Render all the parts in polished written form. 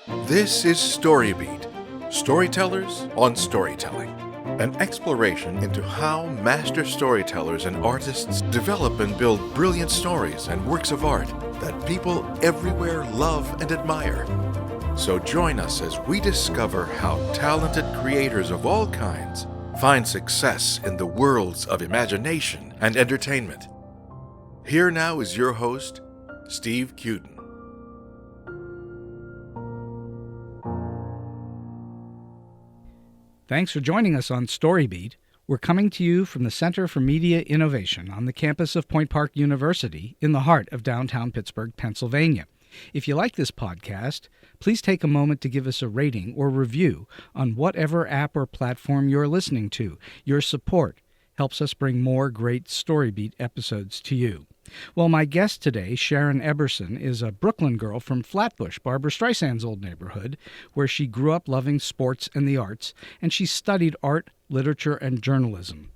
This is StoryBeat, Storytellers on Storytelling, an exploration into how master storytellers and artists develop and build brilliant stories and works of art that people everywhere love and admire. So join us as we discover how talented creators of all kinds find success in the worlds of imagination and entertainment. Here now is your host, Steve Cuden. Thanks for joining us on StoryBeat. We're coming to you from the Center for Media Innovation on the campus of Point Park University in the heart of downtown Pittsburgh, Pennsylvania. If you like this podcast, please take a moment to give us a rating or review on whatever app or platform you're listening to. Your support helps us bring more great StoryBeat episodes to you. Well, my guest today, Sharon Eberson, is a Brooklyn girl from Flatbush, Barbra Streisand's old neighborhood, where she grew up loving sports and the arts, and she studied art, literature, and journalism.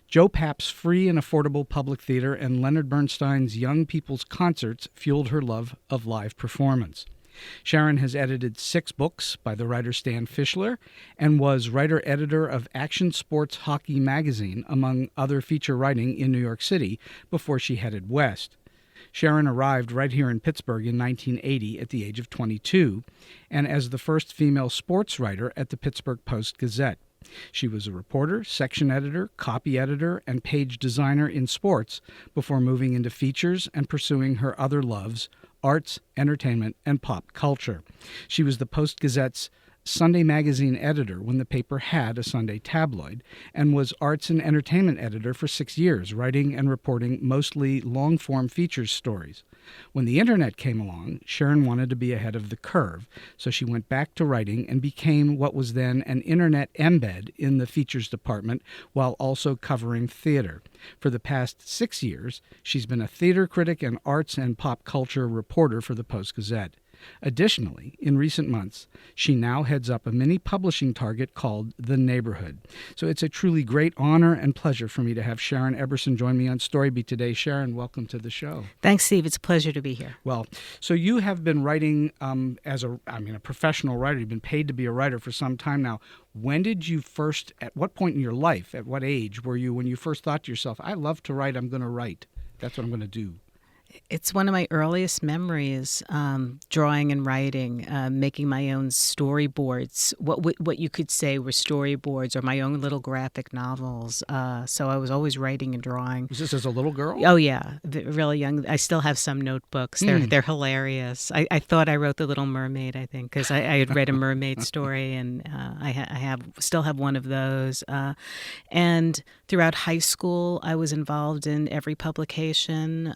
Joe Papp's free and affordable public theater and Leonard Bernstein's young people's concerts fueled her love of live performance. Sharon has edited 6 books by the writer Stan Fischler and was writer-editor of Action Sports Hockey magazine, among other feature writing in New York City, before she headed west. Sharon arrived right here in Pittsburgh in 1980 at the age of 22, and as the first female sports writer at the Pittsburgh Post-Gazette. She was a reporter, section editor, copy editor, and page designer in sports before moving into features and pursuing her other loves, arts, entertainment, and pop culture. She was the Post-Gazette's Sunday magazine editor when the paper had a Sunday tabloid, and was arts and entertainment editor for 6 years, writing and reporting mostly long-form features stories. When the internet came along, Sharon wanted to be ahead of the curve, so she went back to writing and became what was then an internet embed in the features department, while also covering theater. For the past 6 years, she's been a theater critic and arts and pop culture reporter for the Post-Gazette. Additionally, in recent months, she now heads up a mini publishing target called The Neighborhood. So it's a truly great honor and pleasure for me to have Sharon Eberson join me on StoryBeat today. Sharon, welcome to the show. Thanks, Steve. It's a pleasure to be here. Well, so you have been writing as a professional writer. You've been paid to be a writer for some time now. When did you first, at what point in your life, at what age were you when you first thought to yourself, I love to write, I'm going to write. That's what I'm going to do? It's one of my earliest memories, drawing and writing, making my own storyboards, what you could say were storyboards, or my own little graphic novels. So I was always writing and drawing. Was this as a little girl? Oh, yeah, really young. I still have some notebooks. They're hilarious. I thought I wrote The Little Mermaid, I think, because I had read a mermaid story, and I still have one of those. And throughout high school, I was involved in every publication.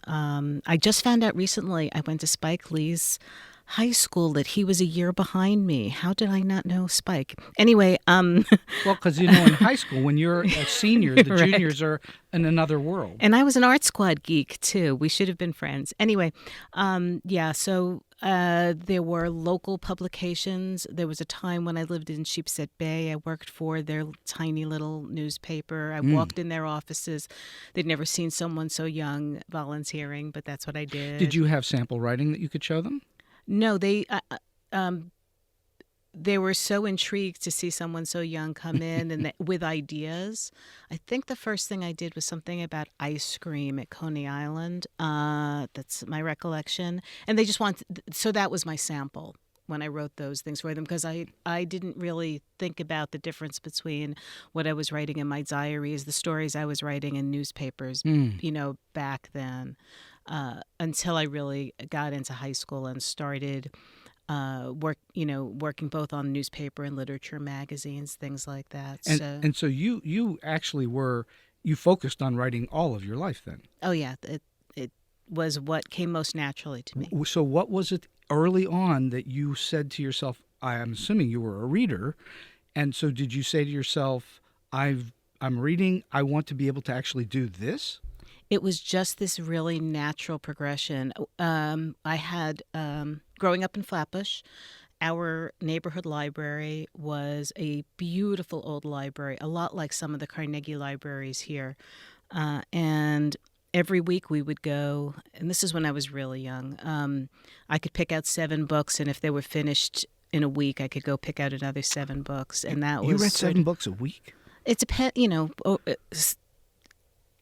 I just found out recently, I went to Spike Lee's high school, that he was a year behind me. How did I not know Spike? Anyway. Well, because, in high school, when you're a senior, the Right. juniors are in another world. And I was an art squad geek, too. We should have been friends. Anyway, so there were local publications. There was a time when I lived in Sheepshead Bay. I worked for their tiny little newspaper. I walked in their offices. They'd never seen someone so young volunteering, but that's what I did. Did you have sample writing that you could show them? No, they were so intrigued to see someone so young come in and with ideas. I think the first thing I did was something about ice cream at Coney Island. That's my recollection. And they just so that was my sample when I wrote those things for them, because I didn't really think about the difference between what I was writing in my diaries, the stories I was writing in newspapers, back then, until I really got into high school and started working both on newspaper and literature magazines, things like that. And so you actually you focused on writing all of your life then? Oh, yeah. It was what came most naturally to me. So what was it early on that you said to yourself, I'm assuming you were a reader, and so did you say to yourself, I'm reading, I want to be able to actually do this? It was just this really natural progression. I had, growing up in Flatbush, our neighborhood library was a beautiful old library, a lot like some of the Carnegie libraries here. And every week we would go, and this is when I was really young. I could pick out 7 books, and if they were finished in a week I could go pick out another 7 books, and that You was read sort 7 of, books a week? it's a pet,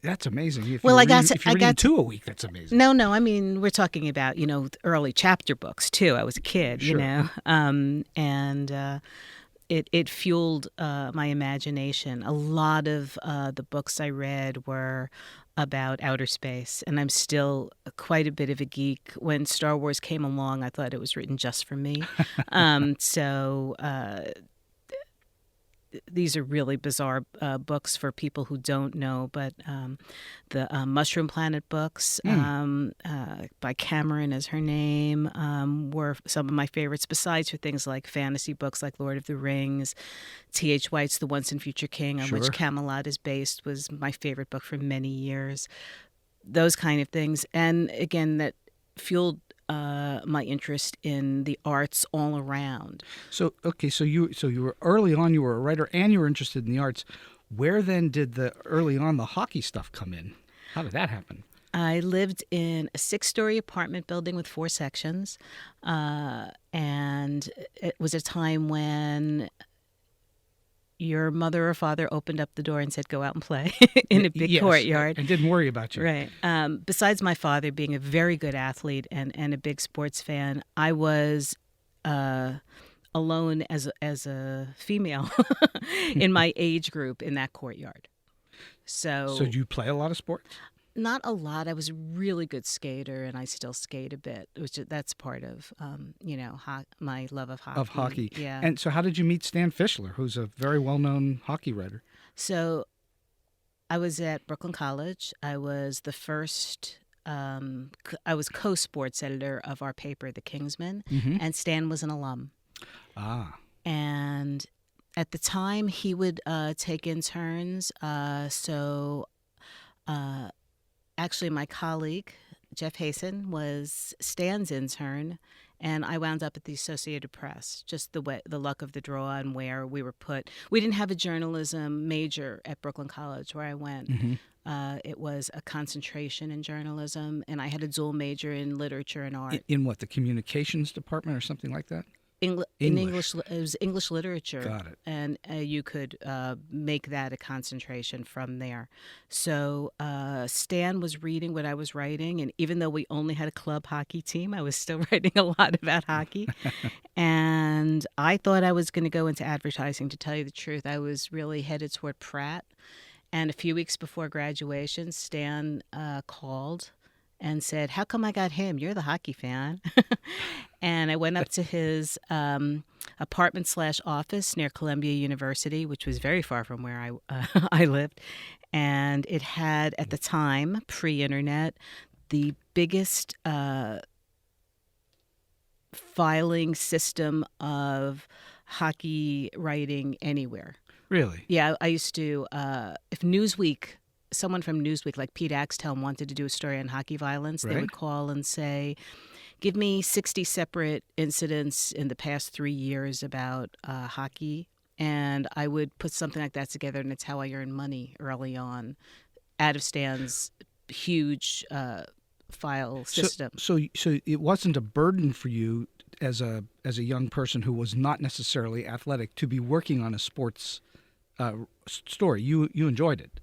That's amazing. If Well, you're I got reading, to- if you're I reading got to- 2 a week, that's amazing. No, I mean, we're talking about, early chapter books too. I was a kid, Sure. and it fueled my imagination. A lot of the books I read were about outer space, and I'm still quite a bit of a geek. When Star Wars came along, I thought it was written just for me. So these are really bizarre books for people who don't know, but the Mushroom Planet books by Cameron is her name, were some of my favorites, besides for things like fantasy books like Lord of the Rings. T.H. White's The Once and Future King, on Sure. which Camelot is based, was my favorite book for many years. Those kind of things. And again, that fueled my interest in the arts all around. So you were early on. You were a writer, and you were interested in the arts. Where then did the hockey stuff come in? How did that happen? I lived in a 6-story apartment building with 4 sections, and it was a time when your mother or father opened up the door and said, "Go out and play," in a big Yes, courtyard. and didn't worry about you. Right. Besides my father being a very good athlete and a big sports fan, I was alone as a female in my age group in that courtyard. So So did you play a lot of sports? not a lot. I was a really good skater, and I still skate a bit. That's part of my love of hockey. Of hockey. Yeah. And so how did you meet Stan Fischler, who's a very well-known hockey writer? So I was at Brooklyn College. I was the first. I was co-sports editor of our paper, The Kingsman, and Stan was an alum. Ah. And at the time, he would take interns. Actually, my colleague, Jeff Hasen, was Stan's intern, and I wound up at the Associated Press, just the luck of the draw and where we were put. We didn't have a journalism major at Brooklyn College where I went. It was a concentration in journalism, and I had a dual major in literature and art. In what, the communications department or something like that? In English, it was English literature. Got it. And you could make that a concentration from there. So Stan was reading what I was writing, and even though we only had a club hockey team, I was still writing a lot about hockey. And I thought I was going to go into advertising, to tell you the truth. I was really headed toward Pratt. And a few weeks before graduation, Stan called and said, "How come I got him? You're the hockey fan." And I went up to his apartment/office near Columbia University, which was very far from where I lived. And it had, at the time, pre-internet, the biggest filing system of hockey writing anywhere. Really? Yeah, I used to, if Newsweek, someone from Newsweek, like Pete Axtell, wanted to do a story on hockey violence, they Right. would call and say, "Give me 60 separate incidents in the past 3 years about hockey." And I would put something like that together, and it's how I earned money early on out of Stan's huge file system. So it wasn't a burden for you as a young person who was not necessarily athletic to be working on a sports story. You enjoyed it.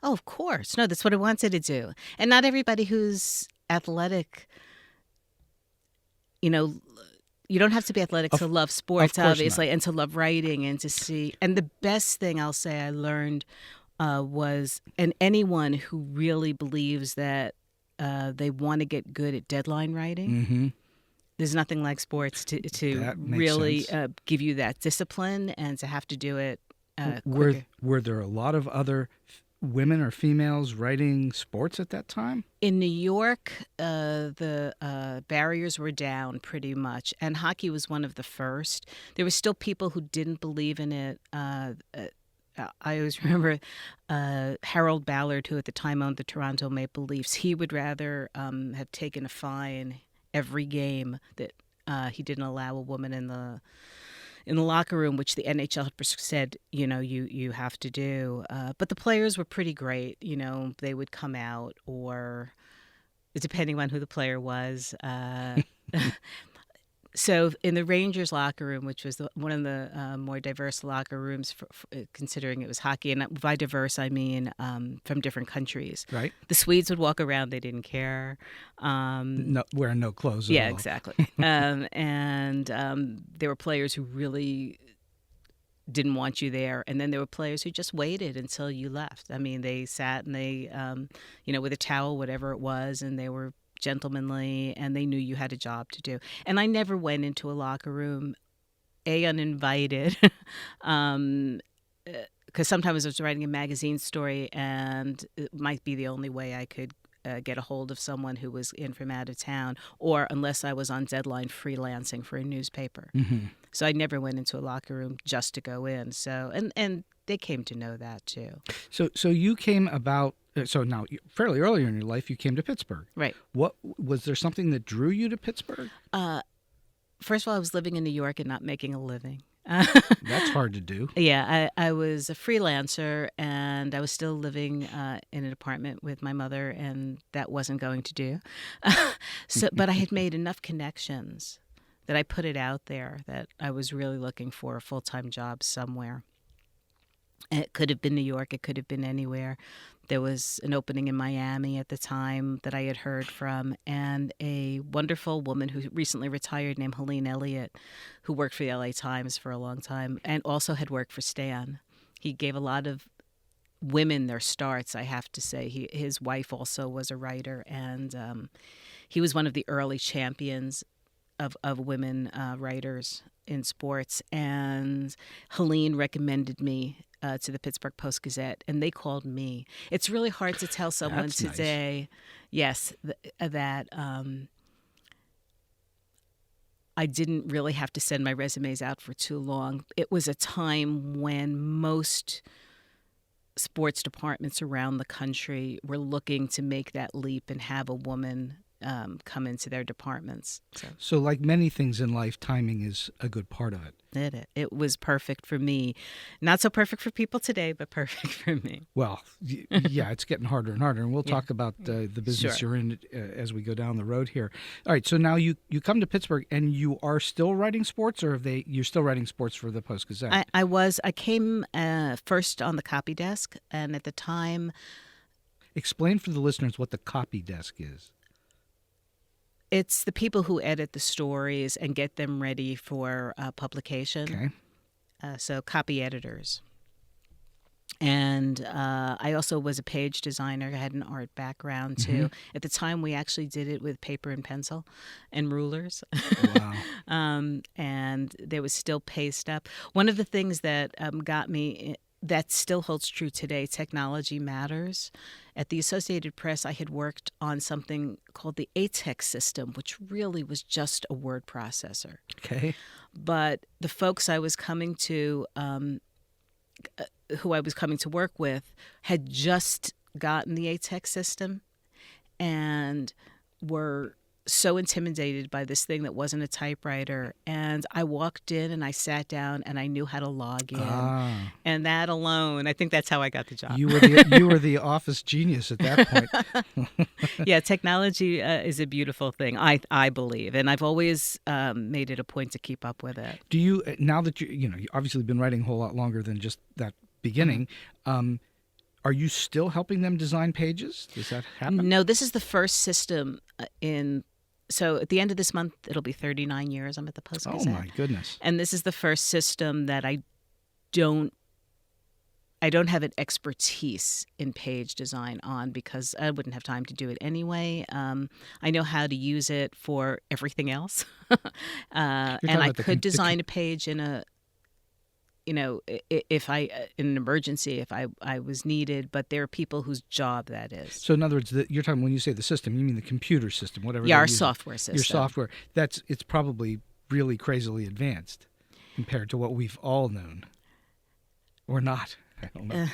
Oh, of course. No, that's what I wanted to do. And not everybody who's athletic, you don't have to be athletic to love sports, course obviously, and to love writing and to see. And the best thing I'll say I learned was, and anyone who really believes that they want to get good at deadline writing, there's nothing like sports to That makes really sense. give you that discipline and to have to do it quicker. Were there a lot of other women or females writing sports at that time? In New York, the barriers were down pretty much, and hockey was one of the first. There were still people who didn't believe in it. I always remember Harold Ballard, who at the time owned the Toronto Maple Leafs. He would rather have taken a fine every game that he didn't allow a woman in the locker room, which the NHL said, you have to do. But the players were pretty great. They would come out, or depending on who the player was. So in the Rangers locker room, which was one of the more diverse locker rooms, considering it was hockey, and by diverse I mean from different countries. Right. The Swedes would walk around; they didn't care. No, wearing no clothes at all. Yeah, exactly. And there were players who really didn't want you there, and then there were players who just waited until you left. I mean, they sat and they, with a towel, whatever it was, and they were gentlemanly, and they knew you had a job to do. And I never went into a locker room, uninvited, because sometimes I was writing a magazine story, and it might be the only way I could get a hold of someone who was in from out of town, or unless I was on deadline freelancing for a newspaper. Mm-hmm. So I never went into a locker room just to go in. So and they came to know that too. So you came about. So now, fairly early in your life, you came to Pittsburgh. Right. What was there something that drew you to Pittsburgh? First of all, I was living in New York and not making a living. That's hard to do. Yeah, I was a freelancer, and I was still living in an apartment with my mother, and that wasn't going to do. But I had made enough connections that I put it out there that I was really looking for a full-time job somewhere. And it could have been New York. It could have been anywhere. There was an opening in Miami at the time that I had heard from, and a wonderful woman who recently retired named Helene Elliott, who worked for the LA Times for a long time and also had worked for Stan. He gave a lot of women their starts, I have to say. His wife also was a writer, and he was one of the early champions of women writers in sports. And Helene recommended me to the Pittsburgh Post-Gazette, and they called me. It's really hard to tell someone That's today, nice. yes, that I didn't really have to send my resumes out for too long. It was a time when most sports departments around the country were looking to make that leap and have a woman come into their departments. So like many things in life, timing is a good part of it. It was perfect for me. Not so perfect for people today, but perfect for me. Well, yeah, it's getting harder and harder, and we'll talk about the business Sure. you're in as we go down the road here. All right, so now you come to Pittsburgh, and you are still writing sports, or you're still writing sports for the Post-Gazette? I came first on the copy desk, and at the time... Explain for the listeners what the copy desk is. It's the people who edit the stories and get them ready for publication. Okay. So copy editors. And I also was a page designer. I had an art background, too. Mm-hmm. At the time, we actually did it with paper and pencil and rulers. Wow. And there was still paste up. One of the things that got me... that still holds true today. Technology matters. At the Associated Press, I had worked on something called the ATEX system, which really was just a word processor. Okay. But the folks I was coming to, who I was coming to work with, had just gotten the ATEX system and were so intimidated by this thing that wasn't a typewriter. And I walked in and I sat down and I knew how to log in. And that alone, I think that's how I got the job. You were the office genius at that point. Yeah, technology is a beautiful thing, I believe. And I've always made it a point to keep up with it. Do you, now that you've obviously been writing a whole lot longer than just that beginning, are you still helping them design pages? Does that happen? No, this is the first system So at the end of this month, it'll be 39 years I'm at the Post-Gazette. Oh, my goodness. And this is the first system that I don't have an expertise in page design on, because I wouldn't have time to do it anyway. I know how to use it for everything else. And I could design a page in a... if in an emergency, if I was needed, but there are people whose job that is. So in other words, you're talking, when you say the system, you mean the computer system, whatever. Yeah, our software system. Your software. It's probably really crazily advanced compared to what we've all known. Or not. I don't know.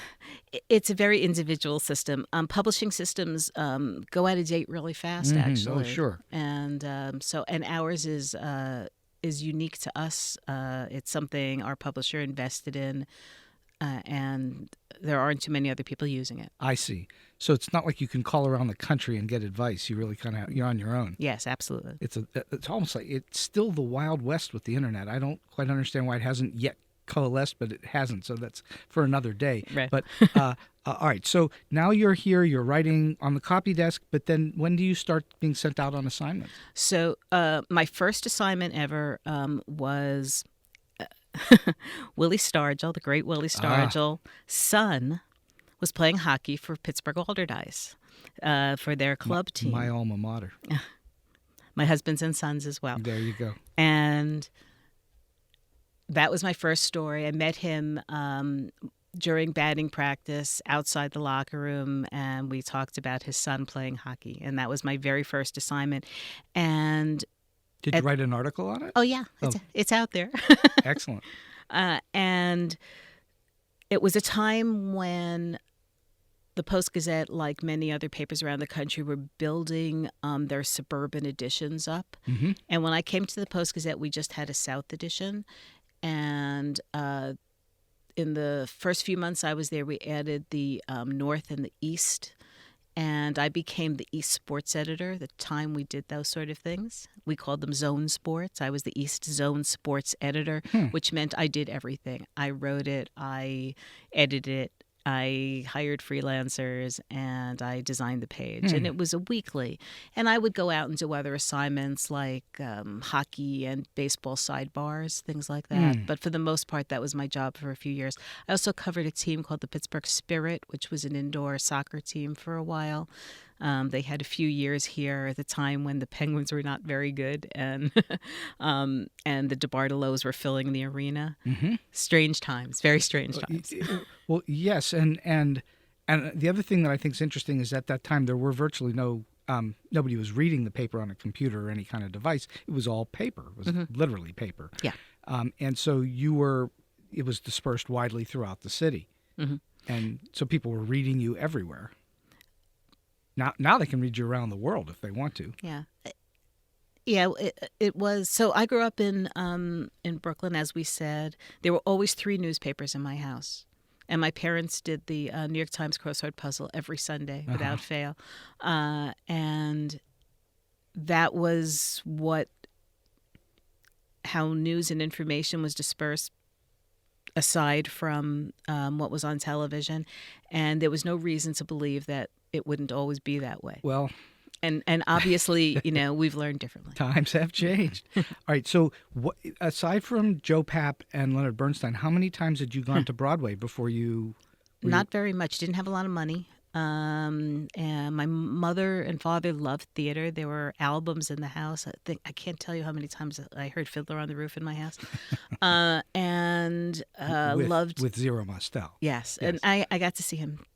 It's a very individual system. Publishing systems go out of date really fast, actually. Oh, sure. And and ours is unique to us. It's something our publisher invested in and there aren't too many other people using it. I see. So it's not like you can call around the country and get advice. You really you're on your own. Yes, absolutely. It's almost like it's still the Wild West with the internet. I don't quite understand why it hasn't yet coalesced, but it hasn't. So that's for another day. Right. But all right. So now you're here. You're writing on the copy desk. But then when do you start being sent out on assignments? So my first assignment ever was Willie Stargell, the great Willie Stargell, son was playing hockey for Pittsburgh Alderdice for their club team. My alma mater. My husband's and son's as well. There you go. And that was my first story. I met him during batting practice outside the locker room, and we talked about his son playing hockey. And that was my very first assignment. And did you write an article on it? oh, yeah. It's out there. Excellent. And it was a time when the Post-Gazette, like many other papers around the country, were building their suburban editions up. Mm-hmm. And when I came to the Post-Gazette, we just had a South edition. And in the first few months I was there, we added the North and the East. And I became the East sports editor the time we did those sort of things. We called them zone sports. I was the East zone sports editor, which meant I did everything. I wrote it, I edited it, I hired freelancers, and I designed the page. And it was a weekly. And I would go out and do other assignments like hockey and baseball sidebars, things like that. But for the most part, that was my job for a few years. I also covered a team called the Pittsburgh Spirit, which was an indoor soccer team for a while. They had a few years here at the time when the Penguins were not very good, and the DeBartolos were filling the arena. Mm-hmm. Strange times, very strange times. Well, yes, and the other thing that I think is interesting is at that time there were virtually nobody was reading the paper on a computer or any kind of device. It was all paper. It was literally paper. Yeah. And so it was dispersed widely throughout the city. Mm-hmm. And so people were reading you everywhere. Now they can read you around the world if they want to. Yeah. Yeah, it was. So I grew up in Brooklyn, as we said. There were always 3 newspapers in my house. And my parents did the New York Times crossword puzzle every Sunday without fail. And that was how news and information was dispersed, aside from what was on television. And there was no reason to believe that it wouldn't always be that way. Well, and obviously, we've learned differently. Times have changed. All right. So, aside from Joe Papp and Leonard Bernstein, how many times had you gone to Broadway before you? Not very much. Didn't have a lot of money. And my mother and father loved theater. There were albums in the house. I can't tell you how many times I heard Fiddler on the Roof in my house. And loved with Zero Mostel. Yes, and I got to see him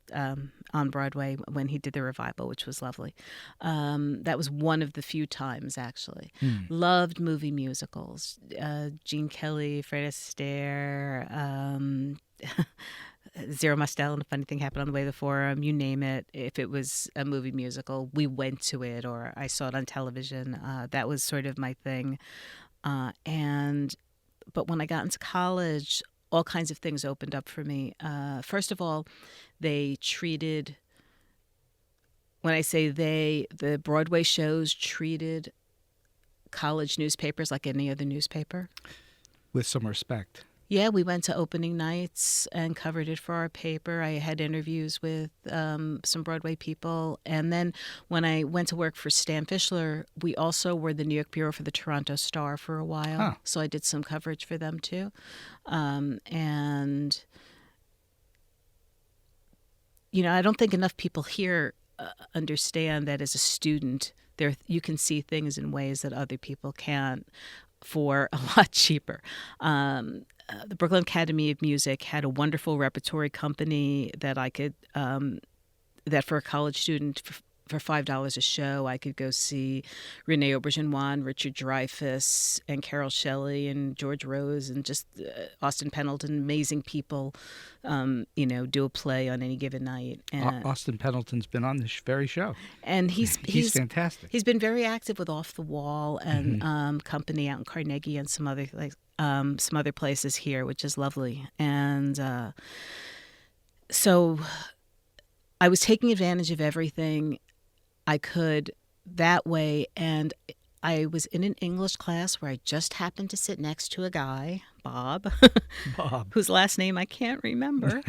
on Broadway when he did the revival, which was lovely. That was one of the few times, actually. Loved movie musicals. Gene Kelly, Fred Astaire. Zero Mostel and A Funny Thing Happened on the Way to the Forum, you name it. If it was a movie musical, we went to it, or I saw it on television. That was sort of my thing. But when I got into college, all kinds of things opened up for me. First of all, they treated, when I say the Broadway shows treated college newspapers like any other newspaper. With some respect. Yeah, we went to opening nights and covered it for our paper. I had interviews with some Broadway people. And then when I went to work for Stan Fischler, we also were the New York Bureau for the Toronto Star for a while. Huh. So I did some coverage for them, too. And, I don't think enough people here understand that as a student, you can see things in ways that other people can't for a lot cheaper. The Brooklyn Academy of Music had a wonderful repertory company that I could, that for a college student, for $5 a show, I could go see Renee Auberjonois, Richard Dreyfuss, and Carol Shelley, and George Rose, and just Austin Pendleton, amazing people, do a play on any given night. And Austin Pendleton's been on this very show. And he's fantastic. He's been very active with Off the Wall and company out in Carnegie and some other some other places here, which is lovely. And so I was taking advantage of everything I could that way. And I was in an English class where I just happened to sit next to a guy, Bob, whose last name I can't remember,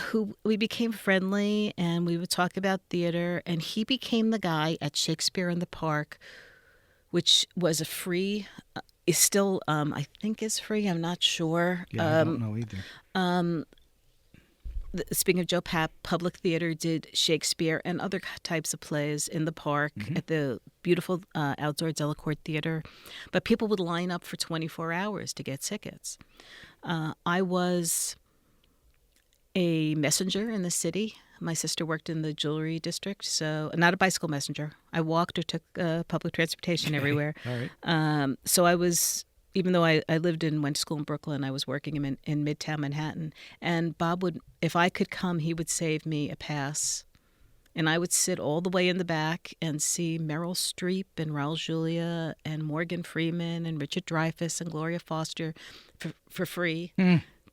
who we became friendly, and we would talk about theater. And he became the guy at Shakespeare in the Park, which was a free, is still, I think is free. I'm not sure. Yeah, I don't know either. Speaking of Joe Papp, Public Theater did Shakespeare and other types of plays in the park at the beautiful outdoor Delacorte Theater. But people would line up for 24 hours to get tickets. I was a messenger in the city. My sister worked in the jewelry district, so not a bicycle messenger. I walked or took public transportation everywhere. All right. So I was, even though I lived and went to school in Brooklyn, I was working in Midtown Manhattan. And Bob would, if I could come, he would save me a pass. And I would sit all the way in the back and see Meryl Streep and Raul Julia and Morgan Freeman and Richard Dreyfuss and Gloria Foster for free.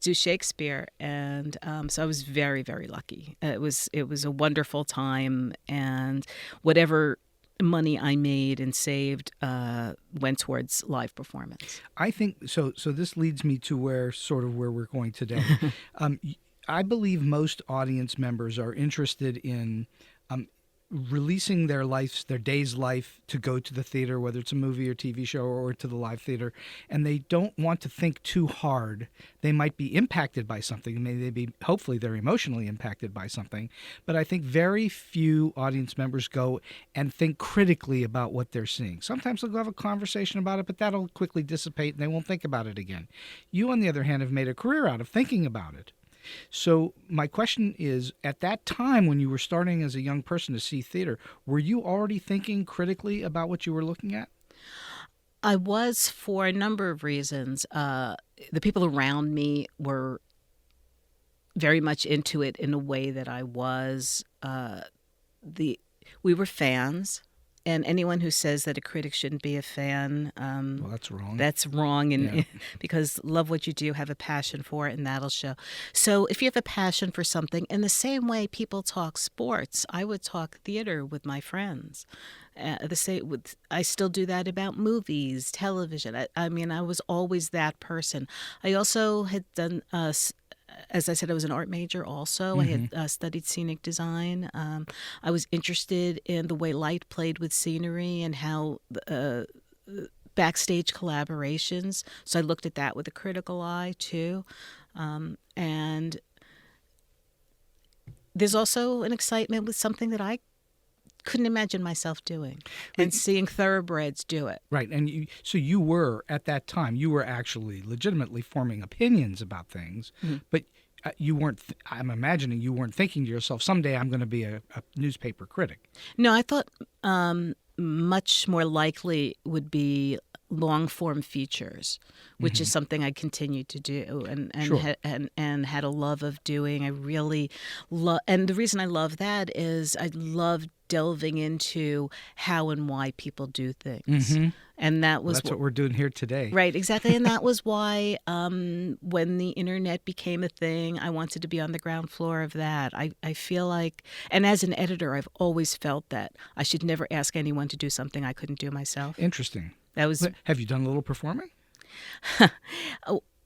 Do Shakespeare. And so I was very, very lucky. It was a wonderful time, and whatever money I made and saved went towards live performance. I think so. So this leads me to where we're going today. I believe most audience members are interested in releasing their day's life to go to the theater, whether it's a movie or TV show or to the live theater, and they don't want to think too hard. They might be impacted by something. Hopefully they're emotionally impacted by something, but I think very few audience members go and think critically about what they're seeing. Sometimes they'll have a conversation about it, but that'll quickly dissipate and they won't think about it again. You, on the other hand, have made a career out of thinking about it. So my question is, at that time when you were starting as a young person to see theater, were you already thinking critically about what you were looking at? I was, for a number of reasons. The people around me were very much into it in a way that I was. We were fans. And anyone who says that a critic shouldn't be a fan, well, that's wrong. That's wrong, and because love what you do, have a passion for it, and that'll show. So if you have a passion for something, in the same way people talk sports, I would talk theater with my friends. I still do that about movies, television. I mean, I was always that person. I also had done. As I said, I was an art major also. I had studied scenic design. I was interested in the way light played with scenery and how backstage collaborations. So I looked at that with a critical eye too. And there's also an excitement with something that I couldn't imagine myself doing, and seeing thoroughbreds do it. Right. And you were, at that time, you were actually legitimately forming opinions about things, but you weren't, I'm imagining you weren't thinking to yourself, someday I'm going to be a newspaper critic. No, I thought much more likely would be long-form features, which is something I continued to do and had a love of doing. I really love, and the reason I love that is I love delving into how and why people do things. And that was that's what we're doing here today. Right, exactly. And that was why when the internet became a thing, I wanted to be on the ground floor of that. I feel like, and as an editor, I've always felt that I should never ask anyone to do something I couldn't do myself. Interesting. Have you done a little performing?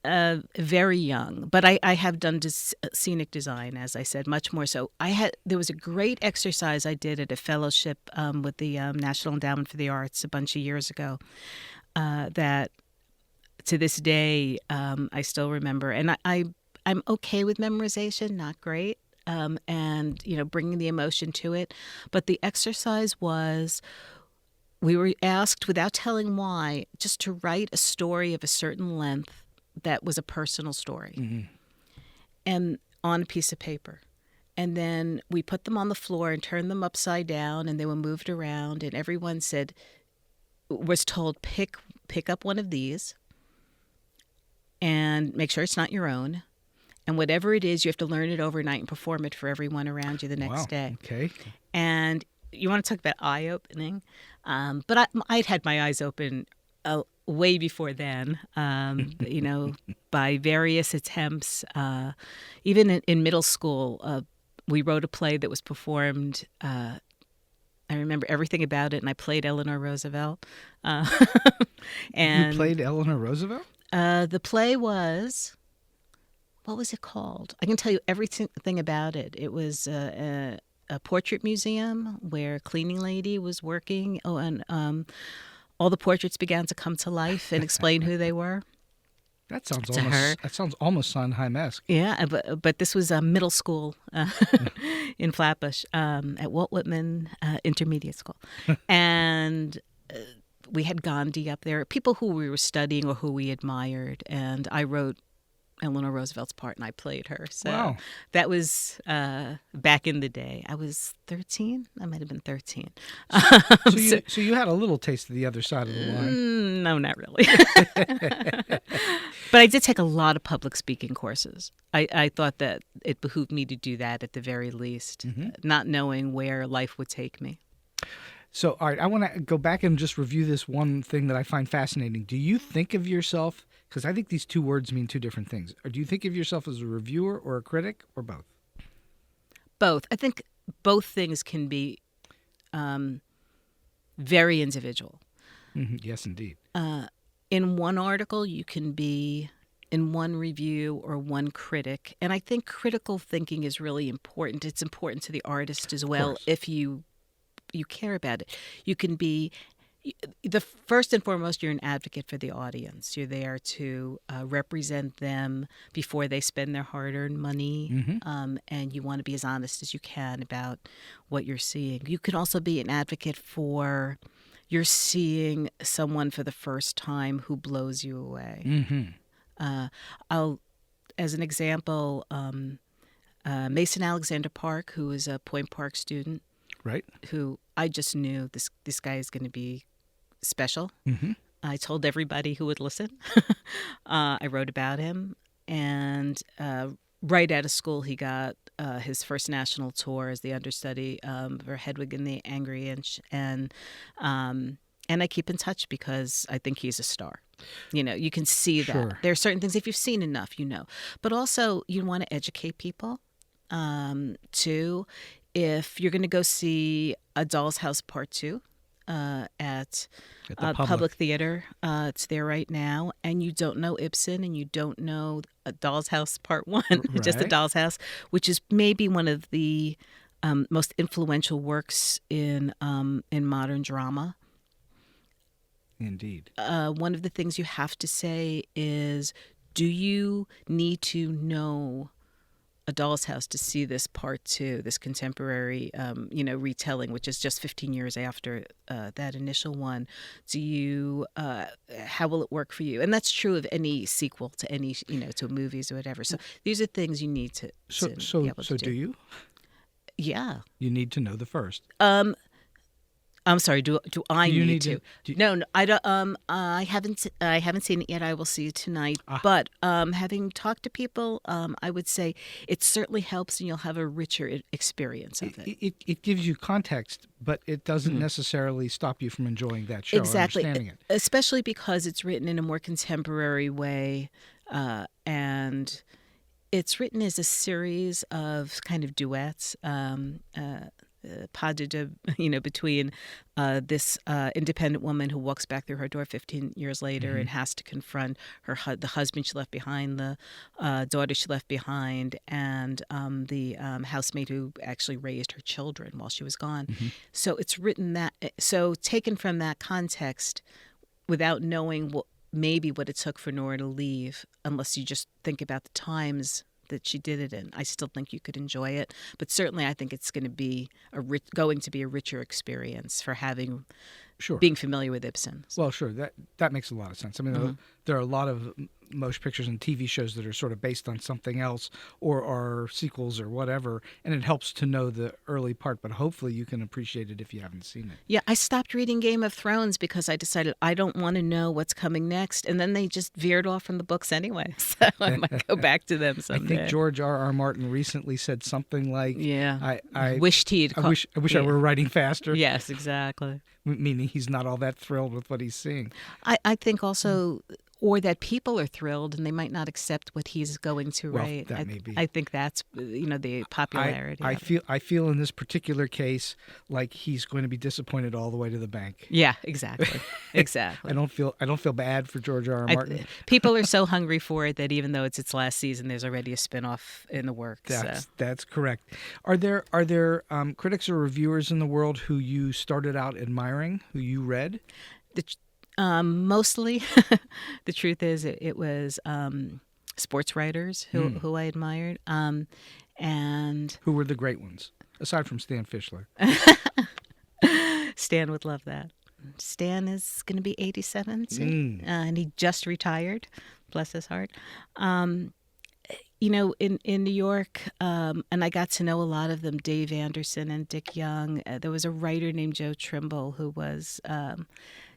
Very young, but I have done scenic design, as I said, much more so. There was a great exercise I did at a fellowship with the National Endowment for the Arts a bunch of years ago that to this day I still remember. And I'm okay with memorization, not great, and bringing the emotion to it. But the exercise was, we were asked, without telling why, just to write a story of a certain length that was a personal story, and on a piece of paper. And then we put them on the floor and turned them upside down, and they were moved around, and everyone was told, pick up one of these and make sure it's not your own. And whatever it is, you have to learn it overnight and perform it for everyone around you the next day. Okay. And you want to talk about eye-opening? But I'd had my eyes open way before then, by various attempts. Even in middle school, we wrote a play that was performed. I remember everything about it, and I played Eleanor Roosevelt. You played Eleanor Roosevelt? The play was, what was it called? I can tell you everything about it. It was a portrait museum where a cleaning lady was working. Oh, and all the portraits began to come to life and explain who they were. That sounds almost Sondheim-esque. Yeah, but this was a middle school in Flatbush at Walt Whitman Intermediate School, and we had Gandhi up there, people who we were studying or who we admired, and I wrote Eleanor Roosevelt's part, and I played her. So wow. That was back in the day. I was 13. I might have been 13. So you had a little taste of the other side of the line. No, not really. But I did take a lot of public speaking courses. I thought that it behooved me to do that at the very least, not knowing where life would take me. So, all right, I want to go back and just review this one thing that I find fascinating. Do you think of yourself, because I think these two words mean two different things, or do you think of yourself as a reviewer or a critic, or both? Both. I think both things can be very individual. Yes, indeed. In one article, you can be in one review or one critic, and I think critical thinking is really important. It's important to the artist as well if you care about it. You can be first and foremost, you're an advocate for the audience. You're there to represent them before they spend their hard-earned money, and you want to be as honest as you can about what you're seeing. You can also be an advocate for you're seeing someone for the first time who blows you away. As an example, Mason Alexander Park, who is a Point Park student, right? Who I just knew this guy is going to be special. I told everybody who would listen. I wrote about him, and right out of school, he got his first national tour as the understudy for Hedwig and the Angry Inch, and I keep in touch because I think he's a star. You can see that. Sure. There are certain things, if you've seen enough, but also you want to educate people too. If you're going to go see A Doll's House Part 2 at the Public Theater, it's there right now, and you don't know Ibsen and you don't know A Doll's House Part 1, just A Doll's House, which is maybe one of the most influential works in modern drama. Indeed. One of the things you have to say is, do you need to know A Doll's House to see this part 2, this contemporary, retelling, which is just 15 years after that initial one? Do you, how will it work for you? And that's true of any sequel to any, to movies or whatever. So these are things you need to be able to do. Do you? Yeah. You need to know the first. I'm sorry. Do I need to? No, I don't. I haven't seen it yet. I will see it tonight. But having talked to people, I would say it certainly helps, and you'll have a richer experience of it. It gives you context, but it doesn't necessarily stop you from enjoying that show. Exactly, or understanding it. Especially because it's written in a more contemporary way, and it's written as a series of kind of duets. Pas de deux, between this independent woman who walks back through her door 15 years later and has to confront the husband she left behind, the daughter she left behind, and the housemaid who actually raised her children while she was gone. So it's written taken from that context, without knowing what it took for Nora to leave, unless you just think about the times that she did it in. I still think you could enjoy it, but certainly I think it's going to be a richer experience for being familiar with Ibsen. Well, sure, that makes a lot of sense. I mean, there are a lot of motion pictures and TV shows that are sort of based on something else or are sequels or whatever, and it helps to know the early part, but hopefully you can appreciate it if you haven't seen it. Yeah, I stopped reading Game of Thrones because I decided I don't want to know what's coming next, and then they just veered off from the books anyway, so I might go back to them someday. I think George R.R. Martin recently said something like, I wished he'd... I wish I were writing faster. Yes, exactly. Meaning he's not all that thrilled with what he's seeing. I think also... or that people are thrilled and they might not accept what he's going to write. That may be. I think that's the popularity. I feel in this particular case like he's going to be disappointed all the way to the bank. Yeah, exactly. Exactly. I don't feel bad for George R. R. Martin. People are so hungry for it that even though it's its last season, there's already a spinoff in the works. That's correct. Are there critics or reviewers in the world who you started out admiring, who you read? Mostly, the truth is, it was sports writers who I admired, and who were the great ones aside from Stan Fischler. Stan would love that. Stan is going to be 87 soon, and he just retired. Bless his heart. In New York, and I got to know a lot of them, Dave Anderson and Dick Young. There was a writer named Joe Trimble who was,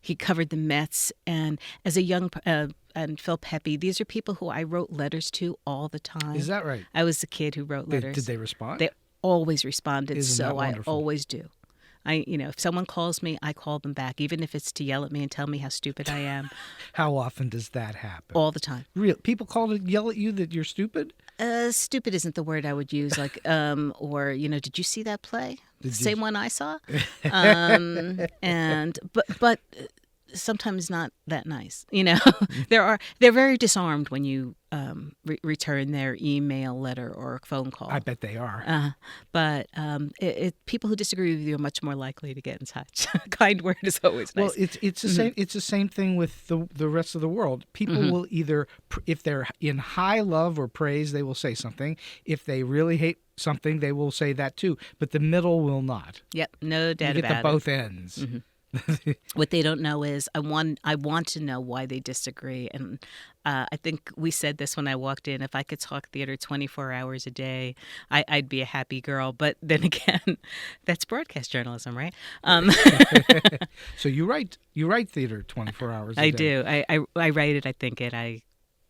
he covered the Mets. And as a young, and Phil Pepe, these are people who I wrote letters to all the time. Is that right? I was the kid who wrote letters. Did they respond? They always responded, Isn't that wonderful? I always do. If someone calls me, I call them back, even if it's to yell at me and tell me how stupid I am. How often does that happen? All the time. Real people call to yell at you that you're stupid? Stupid isn't the word I would use. Like, or did you see that play? Same one I saw. But sometimes not that nice. They're very disarmed when you return their email, letter, or phone call. I bet they are. But people who disagree with you are much more likely to get in touch. Kind word is always nice. Well, it's the same. It's the same thing with the rest of the world. People will either, if they're in high love or praise, they will say something. If they really hate something, they will say that too. But the middle will not. Yep, no doubt about it. You get the both ends. Mm-hmm. What they don't know is I want to know why they disagree. And I think we said this when I walked in. If I could talk theater 24 hours a day, I'd be a happy girl. But then again, that's broadcast journalism, right? So you write theater 24 hours a day. I do. I write it. I think it.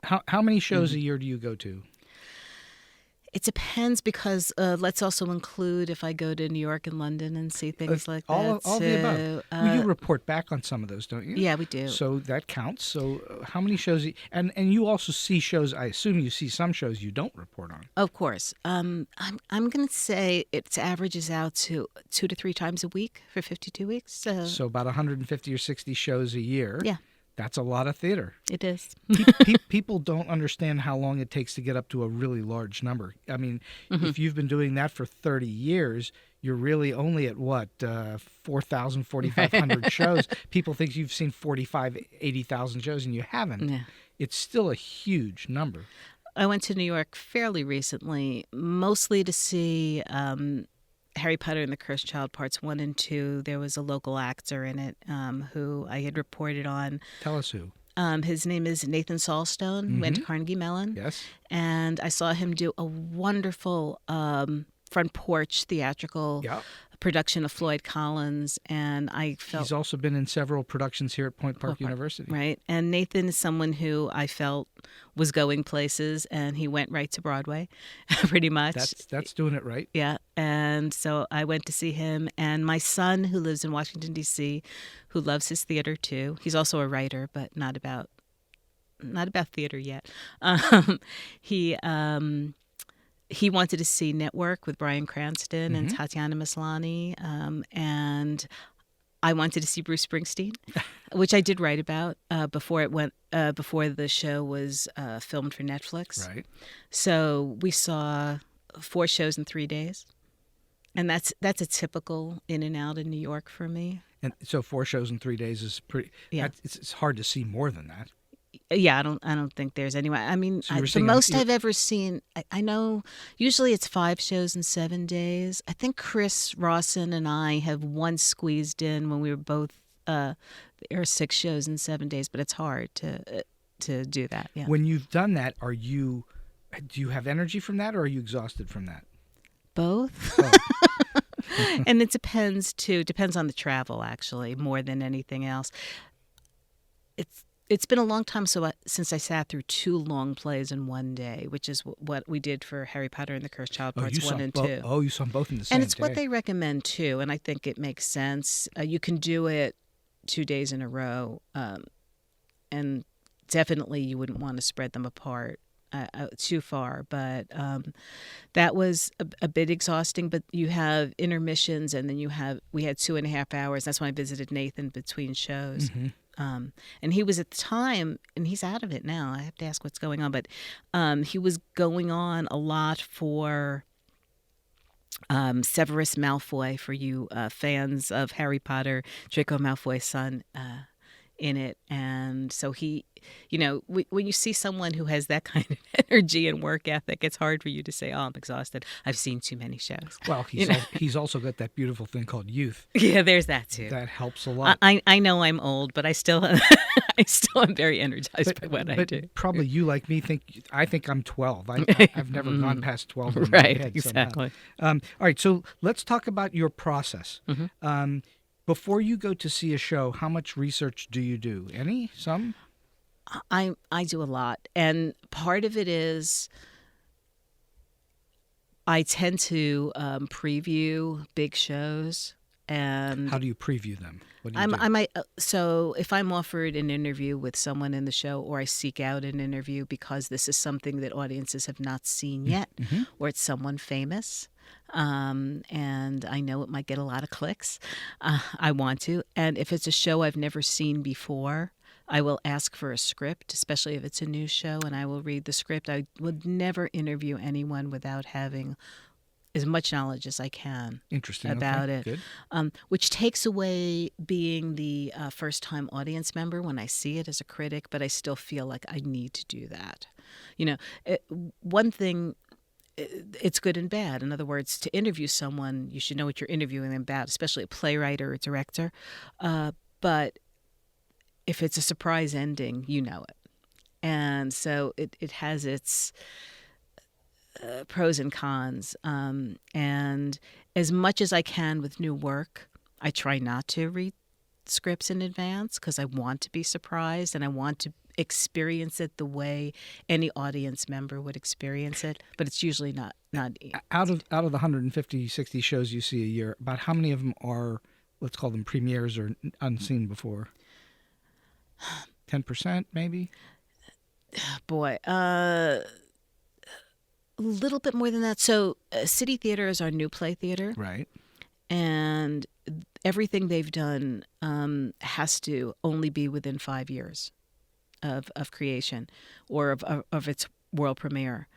How many shows a year do you go to? It depends because let's also include if I go to New York and London and see things like that. All the above. You report back on some of those, don't you? Yeah, we do. So that counts. So how many shows? And you also see shows. I assume you see some shows you don't report on. Of course. I'm going to say it averages out to 2 to 3 times a week for 52 weeks. So about 150 or 60 shows a year. Yeah. That's a lot of theater. It is. People don't understand how long it takes to get up to a really large number. I mean, if you've been doing that for 30 years, you're really only at, 4,000, 4,500 shows. People think you've seen 45,000, 80,000 shows, and you haven't. Yeah. It's still a huge number. I went to New York fairly recently, mostly to see Harry Potter and the Cursed Child Parts 1 and 2. There was a local actor in it who I had reported on. Tell us who. His name is Nathan Salstone, went to Carnegie Mellon. Yes. And I saw him do a wonderful front porch theatrical production of Floyd Collins, and I felt... He's also been in several productions here at Point Park University. Right. And Nathan is someone who I felt was going places, and he went right to Broadway, pretty much. That's doing it right. Yeah. And so I went to see him, and my son, who lives in Washington, D.C., who loves his theater too. He's also a writer, but not about theater yet. He wanted to see Network with Bryan Cranston and Tatiana Maslany, and I wanted to see Bruce Springsteen, which I did write about before the show was filmed for Netflix. Right. So we saw 4 shows in 3 days, and that's a typical in and out in New York for me. And so 4 shows in 3 days is pretty. Yeah. It's hard to see more than that. Yeah, I don't think there's any way. I mean, the most I've ever seen, I know usually it's 5 shows in 7 days. I think Chris Rawson and I have once squeezed in when we were both, there are 6 shows in 7 days, but it's hard to to do that. Yeah. When you've done that, do you have energy from that, or are you exhausted from that? Both. And it depends on the travel, actually, more than anything else. It's been a long time since I sat through 2 long plays in one day, which is what we did for Harry Potter and the Cursed Child Parts 1 and 2. Oh, you saw them both in the same day. And it's what they recommend, too, and I think it makes sense. You can do it 2 days in a row, and definitely you wouldn't want to spread them apart too far. But that was a bit exhausting. But you have intermissions, and then we had 2.5 hours. That's when I visited Nathan between shows. Mm-hmm. And he was at the time, and he's out of it now. I have to ask what's going on. But he was going on a lot for Severus Malfoy, for you fans of Harry Potter, Draco Malfoy's son in it. And so he, when you see someone who has that kind of energy and work ethic, it's hard for you to say, oh, I'm exhausted. I've seen too many shows. Well, he's also got that beautiful thing called youth. Yeah, there's that too. That helps a lot. I know I'm old, but I still am very energized by what I do. Probably you, like me, I think I'm 12. I've never gone past 12 in my right, head exactly. All right, so let's talk about your process. Mm-hmm. Before you go to see a show, how much research do you do? Any? Some? I do a lot, and part of it is I tend to preview big shows. And how do you preview them? What do you do? I might. So if I'm offered an interview with someone in the show, or I seek out an interview because this is something that audiences have not seen yet, mm-hmm. or it's someone famous, and I know it might get a lot of clicks, I want to. And if it's a show I've never seen before, I will ask for a script, especially if it's a new show, and I will read the script. I would never interview anyone without having as much knowledge as I can about it, Good. Which takes away being the first-time audience member when I see it as a critic, but I still feel like I need to do that. One thing, it's good and bad. In other words, to interview someone, you should know what you're interviewing them about, especially a playwright or a director. But if it's a surprise ending, you know it. And so it has its pros and cons. And as much as I can with new work, I try not to read scripts in advance because I want to be surprised and I want to experience it the way any audience member would experience it. But it's usually not out of the 150, 60 shows you see a year, about how many of them are, let's call them premieres or unseen before? 10% maybe? Boy, a little bit more than that. So City Theater is our new play theater. Right. And everything they've done has to only be within 5 years of creation or of its world premiere.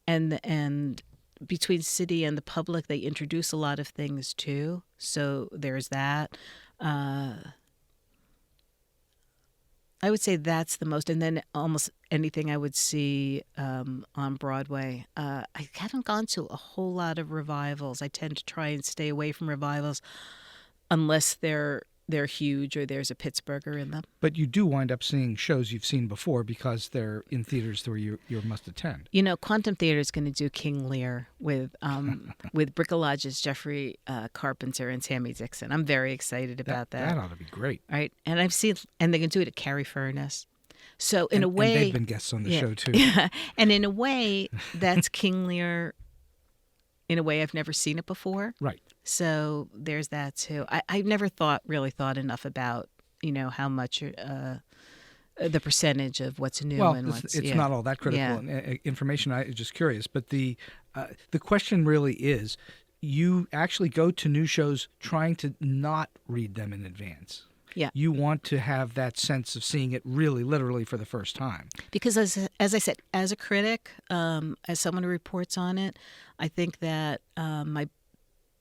And between City and the public, they introduce a lot of things too. So there's that. I would say that's the most, and then almost anything I would see on Broadway. I haven't gone to a whole lot of revivals. I tend to try and stay away from revivals unless they're huge or there's a Pittsburgher in them. But you do wind up seeing shows you've seen before because they're in theaters where you must attend. Quantum Theater is going to do King Lear with Bricolage's Jeffrey Carpenter and Tammy Dixon. I'm very excited about that. That ought to be great. Right, and I've seen, and they can do it at Carrie Furness. So in a way, and they've been guests on the show too. Yeah, and in a way, that's King Lear. In a way, I've never seen it before. Right. So there's that too. I've never really thought enough about how much the percentage of what's new and what's it's not all that critical information. I'm just curious, but the question really is, you actually go to new shows trying to not read them in advance. Yeah. You want to have that sense of seeing it really, literally for the first time. Because as I said, as a critic, as someone who reports on it, I think that my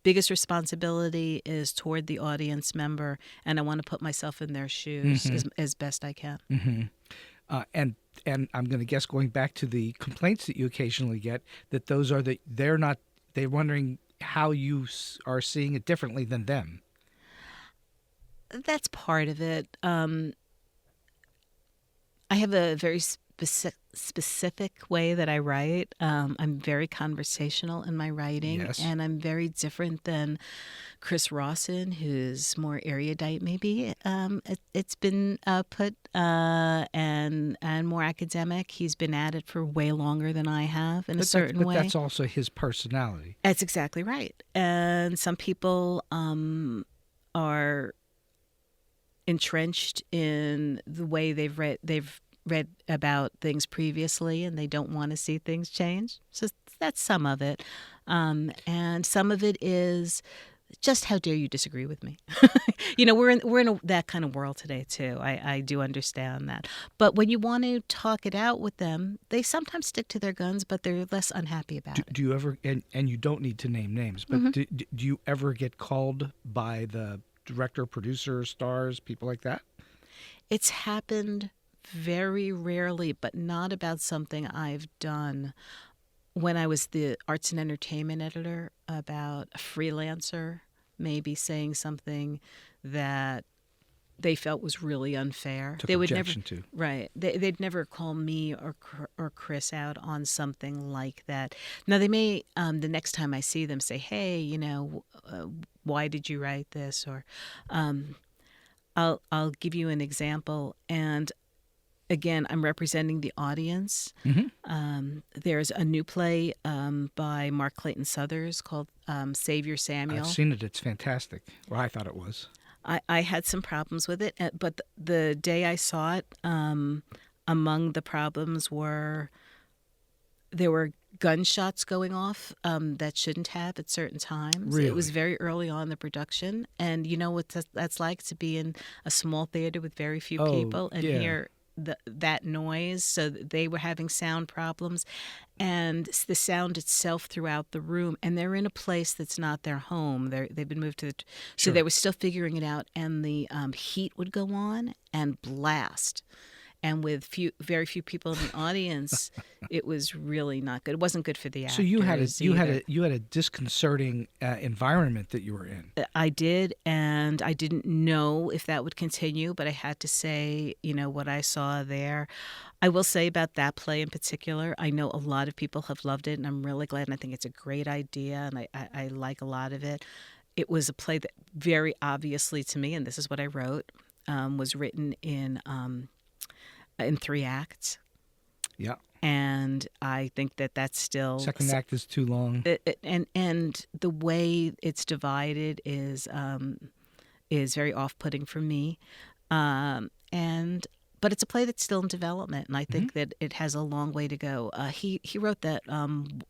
biggest responsibility is toward the audience member, and I want to put myself in their shoes as best I can. Mm-hmm. And I'm going to guess, going back to the complaints that you occasionally get, that those are they're wondering how you are seeing it differently than them. That's part of it. I have a very specific way that I write. I'm very conversational in my writing, Yes. and I'm very different than Chris Rawson, who's more erudite. Maybe it's been put and more academic. He's been at it for way longer than I have in a certain way. But that's also his personality. That's exactly right. And some people are entrenched in the way they've read about things previously, and they don't want to see things change. So that's some of it. And some of it is just, how dare you disagree with me? We're in that kind of world today too. I do understand that. But when you want to talk it out with them, they sometimes stick to their guns, but they're less unhappy about it. Do you ever, and you don't need to name names, but do you ever get called by the director, producer, stars, people like that? It's happened very rarely, but not about something I've done. When I was the arts and entertainment editor, about a freelancer maybe saying something that they felt was really unfair. Took they would objection never, to. right? They'd never call me or Chris out on something like that. Now they may, the next time I see them, say, "Hey, why did you write this?" Or I'll give you an example. And again, I'm representing the audience. There's a new play by Mark Clayton Southers called Savior Samuel. I've seen it. It's fantastic. Well, I thought it was. I had some problems with it, but the day I saw it, among the problems there were gunshots going off that shouldn't have at certain times. Really? It was very early on in the production, and you know what that's like, to be in a small theater with very few people and hear that noise. So they were having sound problems, and the sound itself throughout the room. And they're in a place that's not their home. They've been moved to so they were still figuring it out. And the heat would go on and blast. And with very few people in the audience, it was really not good. It wasn't good for the actors. So you had a disconcerting environment that you were in. I did, and I didn't know if that would continue, but I had to say, what I saw there. I will say about that play in particular, I know a lot of people have loved it, and I'm really glad, and I think it's a great idea, and I like a lot of it. It was a play that very obviously to me, and this is what I wrote, was written in 3 acts. Yeah. And I think that's still... Second act is too long. And the way it's divided is very off-putting for me. But it's a play that's still in development, and I think that it has a long way to go. He wrote that.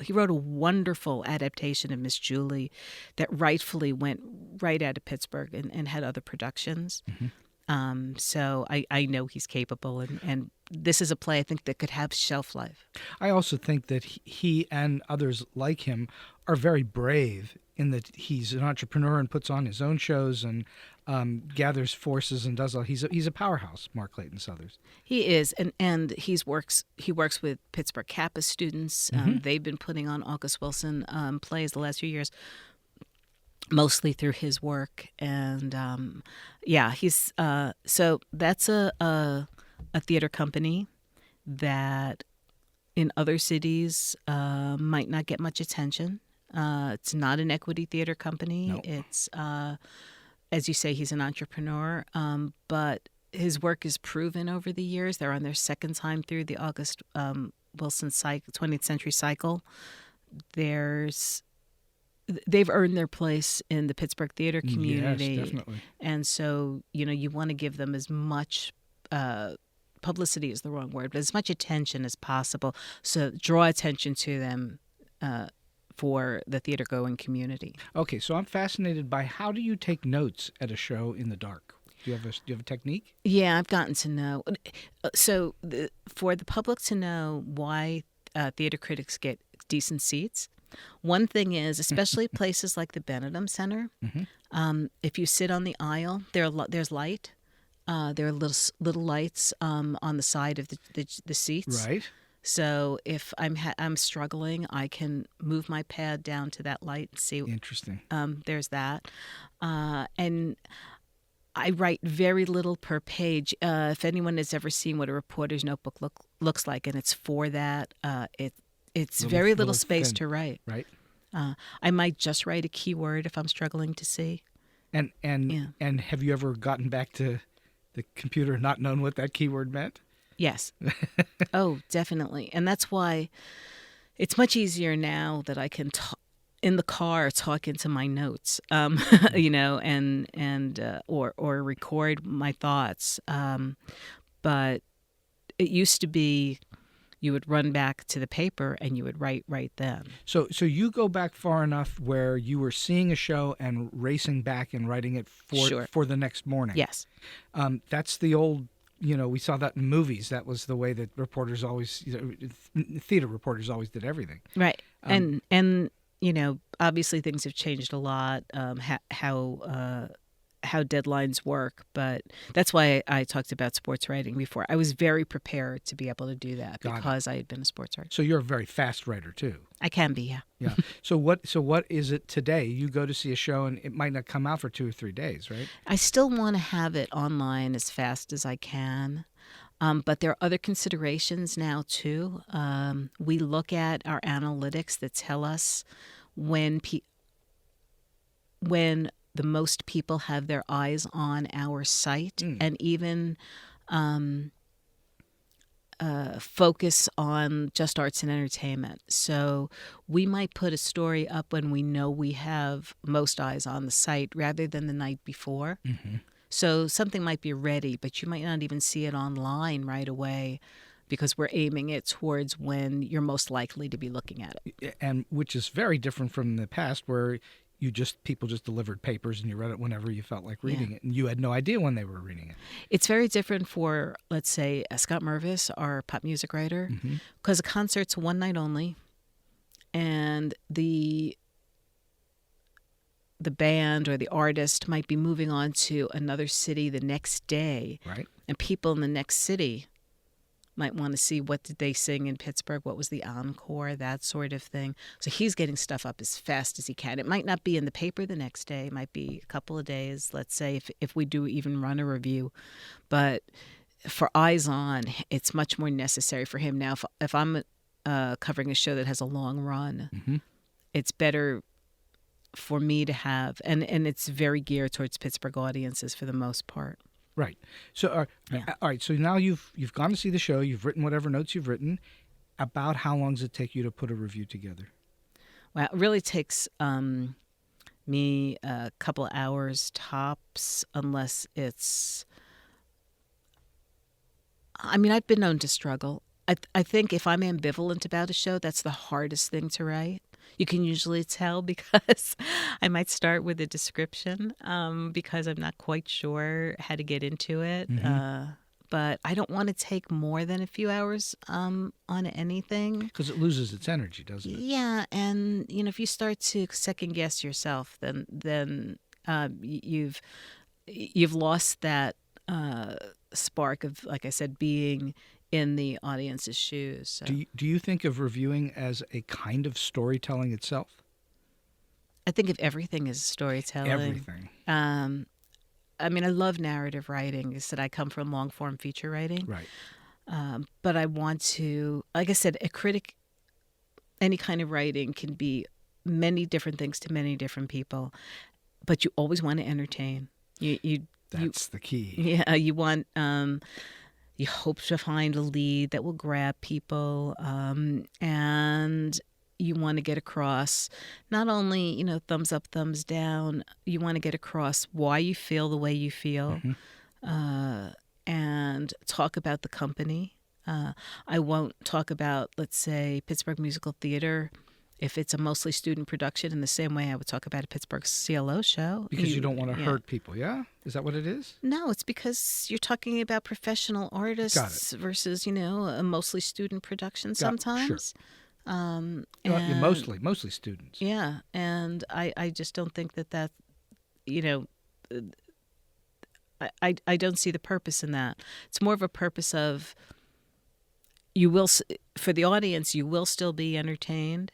He wrote a wonderful adaptation of Miss Julie that rightfully went right out of Pittsburgh and had other productions. So I know he's capable, and this is a play I think that could have shelf life. I also think that he and others like him are very brave in that he's an entrepreneur and puts on his own shows and gathers forces and does all. He's a powerhouse, Mark Clayton Southers. He is, and he works with Pittsburgh Kappa students. They've been putting on August Wilson plays the last few years, mostly through his work. And he's so that's a theater company that in other cities might not get much attention. It's not an equity theater company. No. It's as you say, he's an entrepreneur, but his work is proven over the years. They're on their second time through the August Wilson 20th Century Cycle. They've earned their place in the Pittsburgh theater community. Yes, definitely. And so, you want to give them as much publicity is the wrong word, but as much attention as possible. So draw attention to them for the theater-going community. Okay, so I'm fascinated by how do you take notes at a show in the dark? Do you have a technique? Yeah, I've gotten to know. So for the public to know why theater critics get decent seats, one thing is, especially places like the Benedum Center, if you sit on the aisle, there's light. There are little lights on the side of the seats. Right. So if I'm struggling, I can move my pad down to that light and see. Interesting. There's that, and I write very little per page. If anyone has ever seen what a reporter's notebook looks like, and it's for that, it's very little space thin, to write. Right. I might just write a keyword if I'm struggling to see. And have you ever gotten back to the computer and not known what that keyword meant? Yes. Oh, definitely. And that's why it's much easier now that I can in the car talk into my notes, you know, and or record my thoughts. But it used to be you would run back to the paper and you would write right then. So you go back far enough where you were seeing a show and racing back and writing it for the next morning. Yes. That's the old, you know, we saw that in movies. That was the way that reporters always, theater reporters always did everything. Right. And you know, obviously things have changed a lot, how deadlines work, but that's why I talked about sports writing before. I was very prepared to be able to do that because I had been a sports writer. So you're a very fast writer too. I can be, yeah. Yeah. So what is it today? You go to see a show and it might not come out for 2 or 3 days, right? I still want to have it online as fast as I can. But there are other considerations now too. We look at our analytics that tell us when the most people have their eyes on our site, and even focus on just arts and entertainment. So we might put a story up when we know we have most eyes on the site rather than the night before. Mm-hmm. So something might be ready, but you might not even see it online right away because we're aiming it towards when you're most likely to be looking at it. And which is very different from the past where people just delivered papers and you read it whenever you felt like reading it, and you had no idea when they were reading it. It's very different for, let's say, Scott Mervis, our pop music writer, because a concert's one night only, and the band or the artist might be moving on to another city the next day, right? And people in the next city might want to see what did they sing in Pittsburgh, what was the encore, that sort of thing. So he's getting stuff up as fast as he can. It might not be in the paper the next day. It might be a couple of days, let's say, if we do even run a review. But for eyes on, it's much more necessary for him now. If I'm covering a show that has a long run, it's better for me to have, and it's very geared towards Pittsburgh audiences for the most part. Right. So, all right. So now you've gone to see the show. You've written whatever notes you've written. About how long does it take you to put a review together? Well, it really takes me a couple hours tops, unless it's. I mean, I've been known to struggle. I think if I'm ambivalent about a show, that's the hardest thing to write. You can usually tell because I might start with a description because I'm not quite sure how to get into it. But I don't want to take more than a few hours on anything. Because it loses its energy, doesn't it? Yeah, and if you start to second guess yourself, then you've lost that spark of, like I said, being in the audience's shoes. So. Do you think of reviewing as a kind of storytelling itself? I think of everything as storytelling. Everything. I mean, I love narrative writing. I said I come from long-form feature writing. Right. But I want to, like I said, a critic, any kind of writing can be many different things to many different people, but you always want to entertain. That's the key. Yeah, you want... you hope to find a lead that will grab people, and you want to get across not only, thumbs up, thumbs down. You want to get across why you feel the way you feel, and talk about the company. I won't talk about, let's say, Pittsburgh Musical Theater if it's a mostly student production in the same way I would talk about a Pittsburgh CLO show. Because you don't want to hurt people, yeah? Is that what it is? No, it's because you're talking about professional artists versus, a mostly student production sometimes. Sure. Mostly students. Yeah, and I just don't think that I don't see the purpose in that. It's more of a purpose of for the audience, you will still be entertained.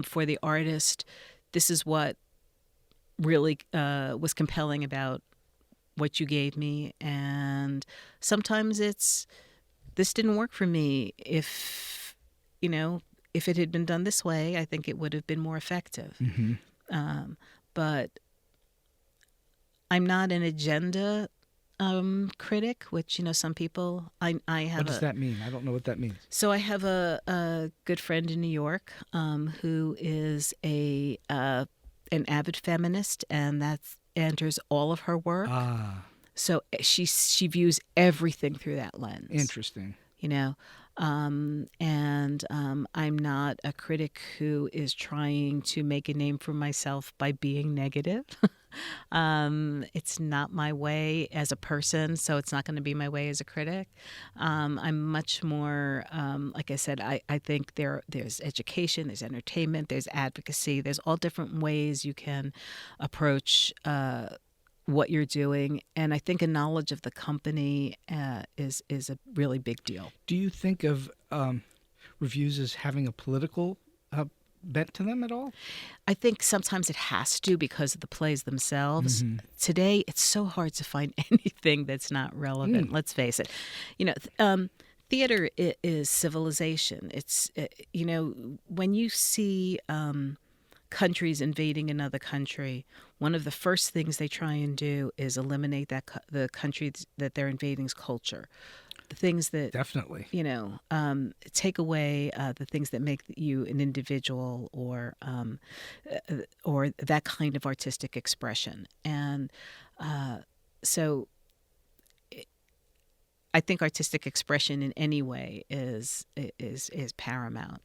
For the artist, this is what really was compelling about what you gave me. And sometimes it's, this didn't work for me. If it had been done this way, I think it would have been more effective. But I'm not an agenda critic, which, some people, I have. What does that mean? I don't know what that means. So I have a good friend in New York who is an avid feminist, and that enters all of her work. So she views everything through that lens. Interesting. And I'm not a critic who is trying to make a name for myself by being negative. It's not my way as a person, so it's not going to be my way as a critic. I'm much more, like I said, I think there's education, there's entertainment, there's advocacy, there's all different ways you can approach what you're doing, and I think a knowledge of the company is a really big deal. Do you think of reviews as having a political bent to them at all? I think sometimes it has to because of the plays themselves. Today, it's so hard to find anything that's not relevant. Let's face it. Theater is civilization. It's when you see countries invading another country, one of the first things they try and do is eliminate the country that they're invading's culture. The things that definitely, take away the things that make you an individual, or that kind of artistic expression. And so I think artistic expression in any way is paramount.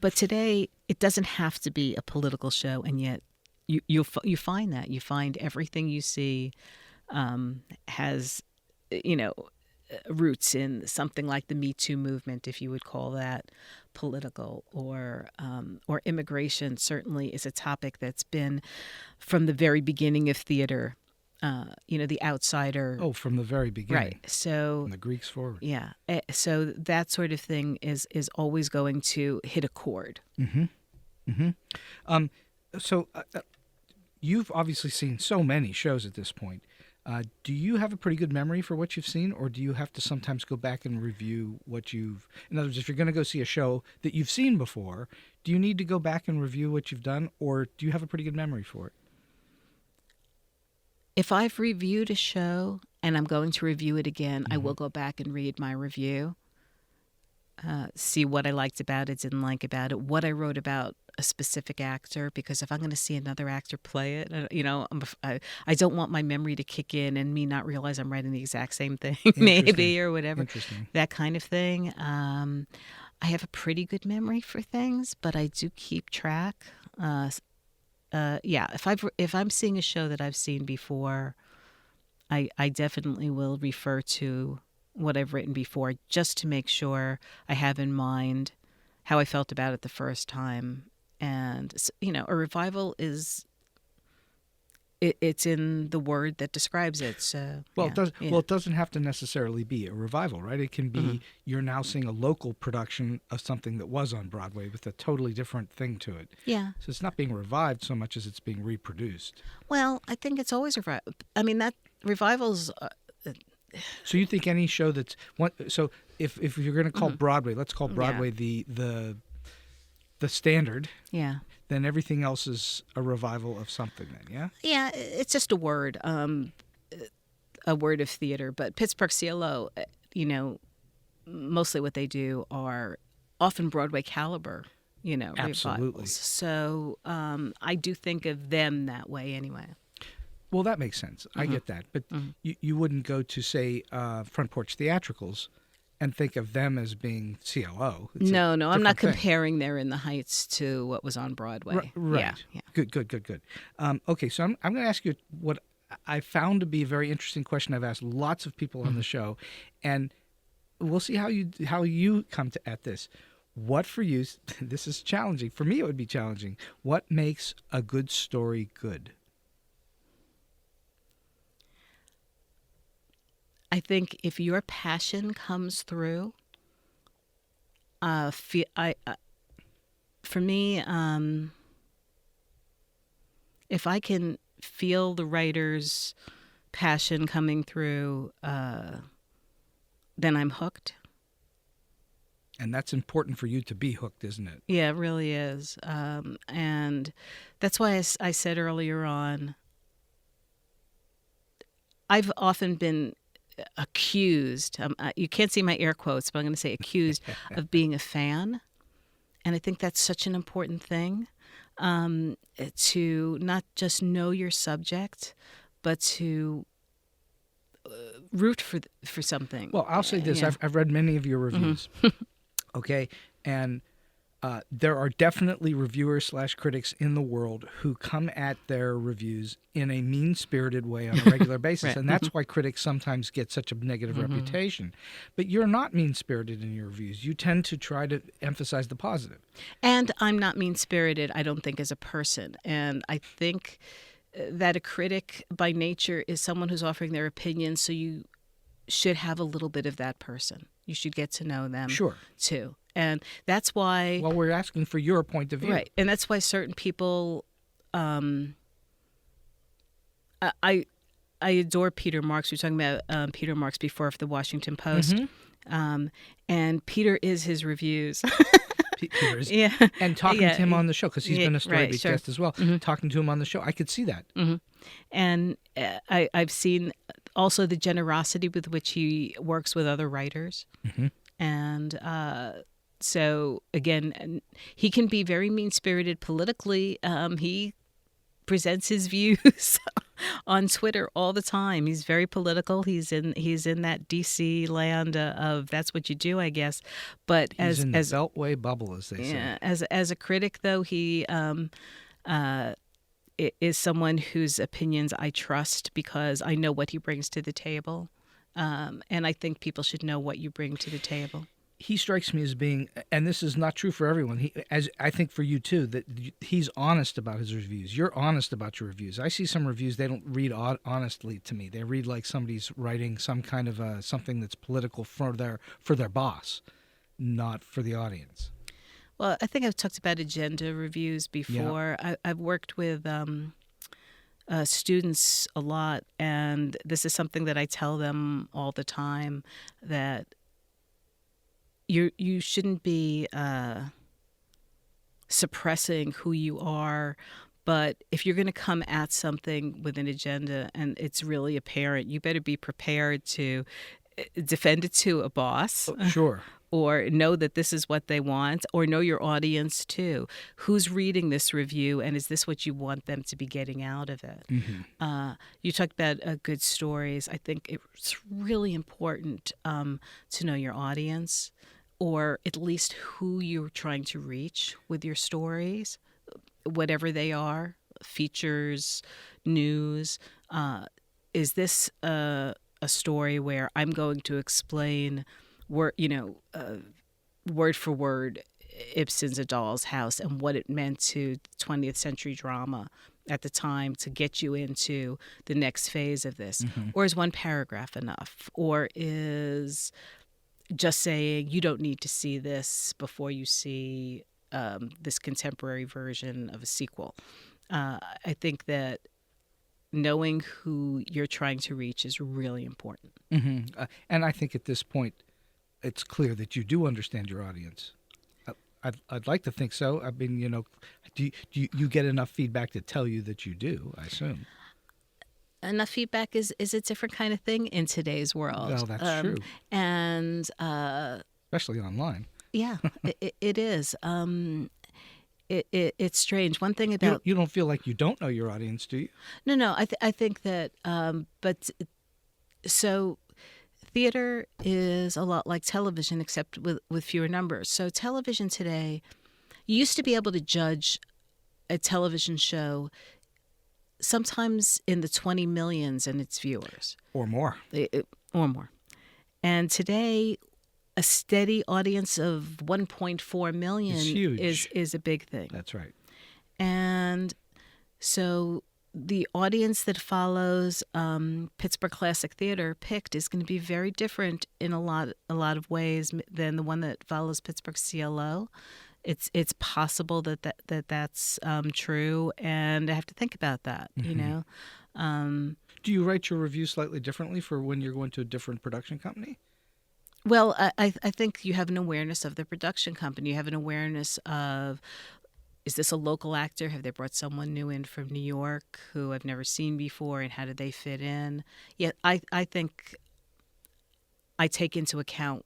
But today, it doesn't have to be a political show, and yet you find that. You find everything you see has, roots in something like the Me Too movement, if you would call that political, or immigration certainly is a topic that's been from the very beginning of theater. The outsider. Oh, from the very beginning. Right. So from the Greeks forward. Yeah. So that sort of thing is always going to hit a chord. So you've obviously seen so many shows at this point. Do you have a pretty good memory for what you've seen, or do you have to sometimes go back and review what you've... In other words, if you're going to go see a show that you've seen before, do you need to go back and review what you've done, or do you have a pretty good memory for it? If I've reviewed a show and I'm going to review it again, I will go back and read my review, see what I liked about it, didn't like about it, what I wrote about a specific actor, because if I'm going to see another actor play it, I don't want my memory to kick in and me not realize I'm writing the exact same thing, maybe, or whatever, that kind of thing. I have a pretty good memory for things, but I do keep track. If I'm seeing a show that I've seen before, I definitely will refer to what I've written before, just to make sure I have in mind how I felt about it the first time. And a revival is it's in the word that describes it. So it doesn't have to necessarily be a revival, right? It can be you're now seeing a local production of something that was on Broadway with a totally different thing to it. Yeah. So it's not being revived so much as it's being reproduced. Well, I think it's always revived. I mean, that revivals. So you think any show that's one? So if you're going to call Broadway, let's call Broadway the standard. Yeah. Then everything else is a revival of something then, yeah? Yeah, it's just a word of theater. But Pittsburgh CLO, mostly what they do are often Broadway caliber, Absolutely. revivals. So I do think of them that way anyway. Well, that makes sense. I get that. But you wouldn't go to, say, Front Porch Theatricals and think of them as being CLO. No, I'm not comparing There in the Heights to what was on Broadway. Right. Yeah. Good. Okay, so I'm going to ask you what I found to be a very interesting question I've asked lots of people on the show, and we'll see how you come at this. What for you, this is challenging. For me, it would be challenging. What makes a good story good? I think if your passion comes through, for me, if I can feel the writer's passion coming through, then I'm hooked. And that's important for you to be hooked, isn't it? Yeah, it really is. And that's why I said earlier on, I've often been accused, you can't see my air quotes, but I'm going to say accused of being a fan. And I think that's such an important thing, to not just know your subject, but to root for something. Well, I'll say this. Yeah. I've read many of your reviews. Okay, and there are definitely reviewers / critics in the world who come at their reviews in a mean-spirited way on a regular basis, Right. and that's why critics sometimes get such a negative reputation. But you're not mean-spirited in your reviews. You tend to try to emphasize the positive. And I'm not mean-spirited, I don't think, as a person. And I think that a critic by nature is someone who's offering their opinion, so you should have a little bit of that person. You should get to know them Sure. too. And that's why... Well, we're asking for your point of view. Right. And that's why certain people... I adore Peter Marks. We were talking about Peter Marks before of the Washington Post. And Peter is his reviews. Peter's. Yeah. And talking Yeah. to him on the show, because he's been a Right, StoryBeat sure. guest as well. Talking to him on the show, I could see that. And I've seen also the generosity with which he works with other writers. And so, again, he can be very mean-spirited politically. He presents his views on Twitter all the time. He's very political. He's in that DC land of that's what you do, I guess. But He's in the as Beltway bubble, as they say. yeah, as a critic, though, he is someone whose opinions I trust because I know what he brings to the table. And I think people should know what you bring to the table. He strikes me as being, and this is not true for everyone, as I think for you too, that he's honest about his reviews. You're honest about your reviews. I see some reviews, they don't read honestly to me. They read like somebody's writing some kind of something that's political for their boss, not for the audience. Well, I think I've talked about agenda reviews before. I've worked with students a lot, and this is something that I tell them all the time, that you shouldn't be suppressing who you are, but if you're going to come at something with an agenda and it's really apparent, you better be prepared to defend it to a boss. Sure. Or know that this is what they want, or know your audience too. Who's reading this review, and is this what you want them to be getting out of it? You talked about good stories. I think it's really important to know your audience, or at least who you're trying to reach with your stories, whatever they are, features, news. Is this a story where I'm going to explain word for word Ibsen's A Doll's House and what it meant to 20th century drama at the time to get you into the next phase of this? Or is one paragraph enough? Or is just saying you don't need to see this before you see this contemporary version of a sequel? I think that knowing who you're trying to reach is really important. And I think at this point, it's clear that you do understand your audience. I'd like to think so. I mean, do you get enough feedback to tell you that you do, I assume? Enough feedback is a different kind of thing in today's world. Well, that's true. And especially online. Yeah, it is. It's strange. One thing about... You don't feel like you don't know your audience, do you? No. I think that... So theater is a lot like television, except with fewer numbers. So television today, you used to be able to judge a television show sometimes in the 20 millions in its viewers. Or more. Or more. And today, a steady audience of 1.4 million is a big thing. That's right. And so the audience that follows Pittsburgh Classic Theater picked is going to be very different in a lot of ways than the one that follows Pittsburgh CLO. it's possible that's true, and I have to think about that. You know. Do you write your reviews slightly differently for when you're going to a different production company? Well, I think you have an awareness of the production company. You have an awareness of, is this a local actor? Have they brought someone new in from New York who I've never seen before, and how do they fit in? Yeah, I think I take into account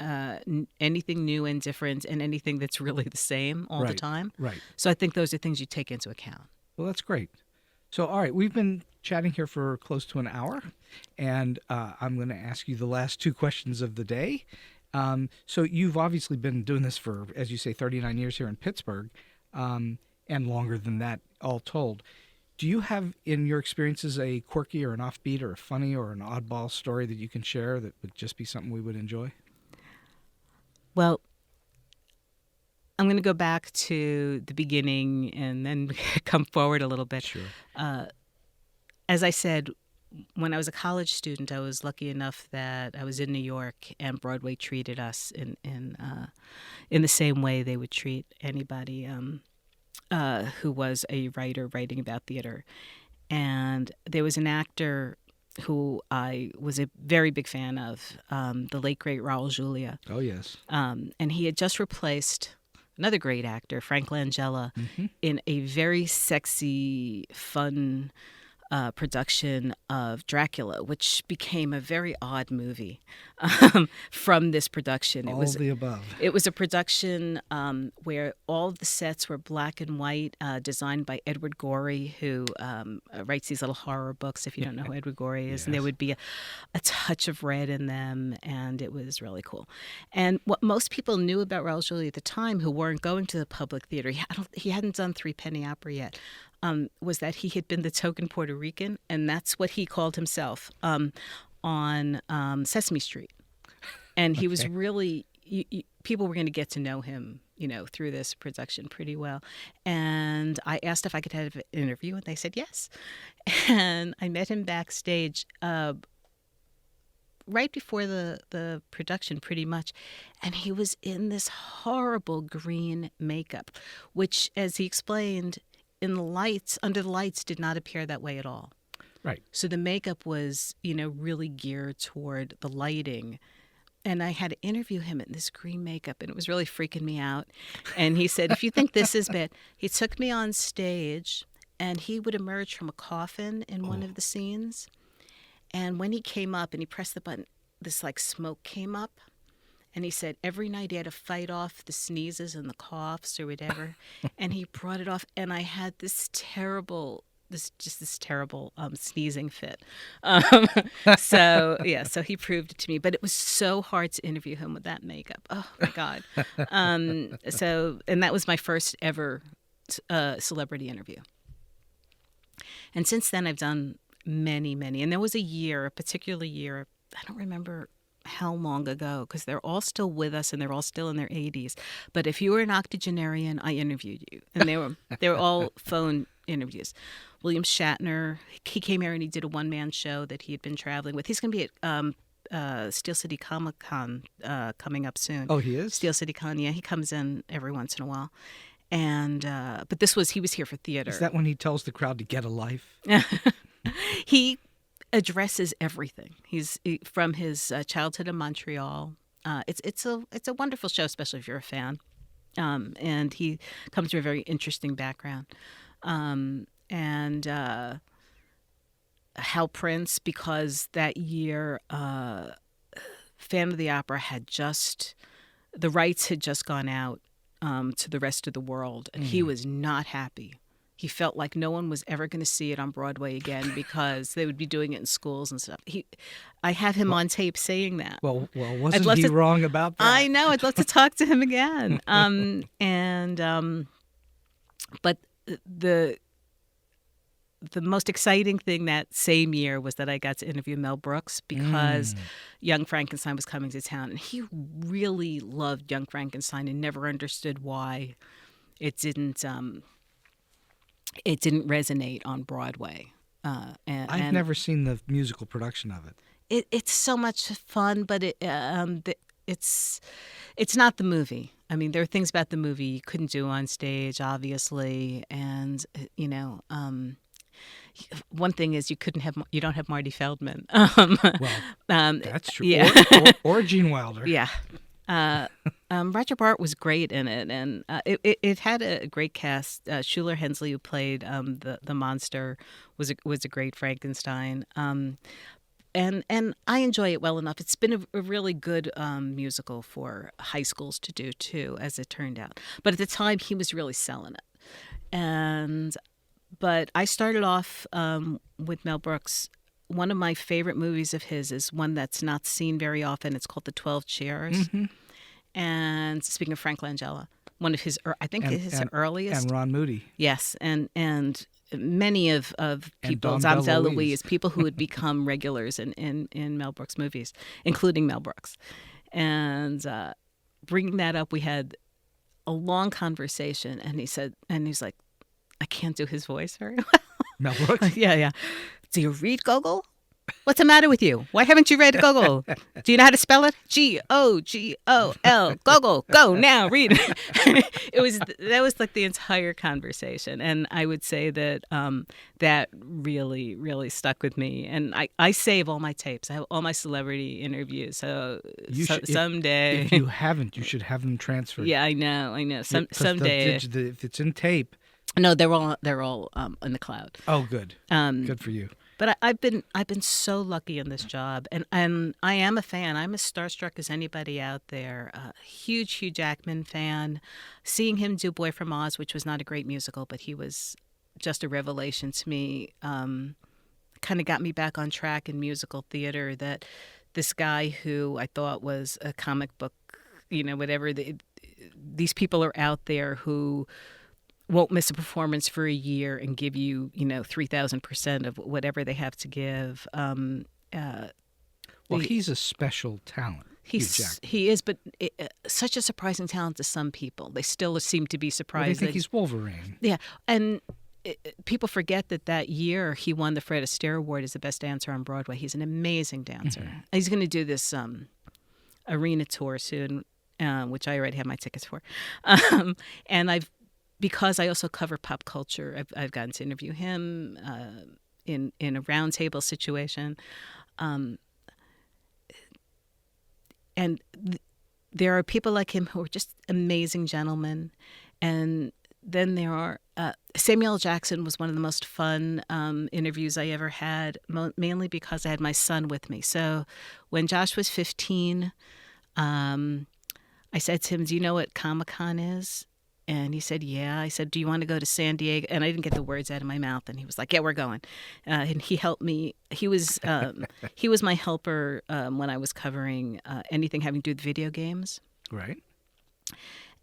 anything new and different and anything that's really the same all the time. Right. So I think those are things you take into account. Well, that's great. So, all right, we've been chatting here for close to an hour, and I'm going to ask you the last two questions of the day. So you've obviously been doing this for, as you say, 39 years here in Pittsburgh, and longer than that, all told. Do you have, in your experiences, a quirky or an offbeat or a funny or an oddball story that you can share that would just be something we would enjoy? Well, I'm going to go back to the beginning and then come forward a little bit. Sure. As I said, when I was a college student, I was lucky enough that I was in New York, and Broadway treated us in the same way they would treat anybody who was a writer writing about theater. And there was an actor who I was a very big fan of, the late, great Raul Julia. Oh, yes. And he had just replaced another great actor, Frank Langella, in a very sexy, fun production of Dracula, which became a very odd movie from this production. All of the above. It was a production where all the sets were black and white, designed by Edward Gorey, who writes these little horror books, if you don't know who Edward Gorey is. Yes. And there would be a touch of red in them, and it was really cool. And what most people knew about Raul Julia at the time, who weren't going to the public theater, he hadn't done Three Penny Opera yet, was that he had been the token Puerto Rican, and that's what he called himself on Sesame Street. And he was really, people were going to get to know him, through this production pretty well. And I asked if I could have an interview, and they said yes. And I met him backstage right before the production, pretty much. And he was in this horrible green makeup, which, as he explained, under the lights, did not appear that way at all. Right. So the makeup was, really geared toward the lighting. And I had to interview him in this green makeup, and it was really freaking me out. And he said, if you think this is bad, he took me on stage, and he would emerge from a coffin in one of the scenes. And when he came up and he pressed the button, this smoke came up. And he said every night he had to fight off the sneezes and the coughs or whatever. And he brought it off. And I had this terrible sneezing fit. So he proved it to me. But it was so hard to interview him with that makeup. Oh, my God. And that was my first ever celebrity interview. And since then, I've done many, many. And there was a particular year, I don't remember how long ago, because they're all still with us and they're all still in their 80s. But if you were an octogenarian, I interviewed you. And they were all phone interviews. William Shatner, he came here and he did a one-man show that he had been traveling with. He's going to be at Steel City Comic-Con coming up soon. Oh, he is? Steel City Con, yeah. He comes in every once in a while. And but he was here for theater. Is that when he tells the crowd to get a life? He addresses everything. He's from his childhood in Montreal. It's a wonderful show, especially if you're a fan. And he comes from a very interesting background. And Hal Prince, because that year, Fan of the Opera the rights had just gone out to the rest of the world, and he was not happy. He felt like no one was ever going to see it on Broadway again because they would be doing it in schools and stuff. I have him on tape saying that. Well, wasn't he wrong about that? I know. I'd love to talk to him again. But the most exciting thing that same year was that I got to interview Mel Brooks, because Young Frankenstein was coming to town, and he really loved Young Frankenstein and never understood why it didn't resonate on Broadway. I've never seen the musical production of it. It's so much fun, but it's not the movie. I mean, there are things about the movie you couldn't do on stage, obviously, and one thing is you don't have Marty Feldman. That's true. Yeah. Or Gene Wilder. Yeah. Roger Bart was great in it, and it had a great cast. Shuler Hensley, who played the monster, was a great Frankenstein. And I enjoy it well enough. It's been a really good musical for high schools to do too, as it turned out. But at the time, he was really selling it. But I started off with Mel Brooks. One of my favorite movies of his is one that's not seen very often. It's called The 12 Chairs. Mm-hmm. And speaking of Frank Langella, one of his, I think his earliest. And Ron Moody. Yes, and many of people, Dom DeLuise, people who had become regulars in Mel Brooks movies, including Mel Brooks. And bringing that up, we had a long conversation, and he's like, I can't do his voice very well. Mel Brooks? Yeah. Do you read Gogol? What's the matter with you? Why haven't you read Gogol? Do you know how to spell it? Gogol. Gogol. Go now. Read. That was like the entire conversation, and I would say that that really, really stuck with me. And I save all my tapes. I have all my celebrity interviews. So someday, if you haven't, you should have them transferred. Yeah, I know. Someday, if it's in tape. No, they're all in the cloud. Oh, good. Good for you. But I've been so lucky in this job, and I am a fan. I'm as starstruck as anybody out there. Huge Hugh Jackman fan. Seeing him do Boy from Oz, which was not a great musical, but he was just a revelation to me. Kind of got me back on track in musical theater. That this guy who I thought was a comic book, whatever. These people are out there who won't miss a performance for a year and give you, 3,000% of whatever they have to give. He's a special talent. He is, but such a surprising talent to some people. They still seem to be surprised. They think he's Wolverine. Yeah, and people forget that year he won the Fred Astaire Award as the best dancer on Broadway. He's an amazing dancer. Mm-hmm. He's going to do this arena tour soon, which I already have my tickets for. And because I also cover pop culture, I've gotten to interview him in a roundtable situation. And there are people like him who are just amazing gentlemen. And then there are Samuel L. Jackson was one of the most fun interviews I ever had, mainly because I had my son with me. So when Josh was 15, I said to him, do you know what Comic-Con is? And he said, yeah. I said, do you want to go to San Diego? And I didn't get the words out of my mouth. And he was like, yeah, we're going. And he helped me. He was my helper when I was covering anything having to do with video games. Right.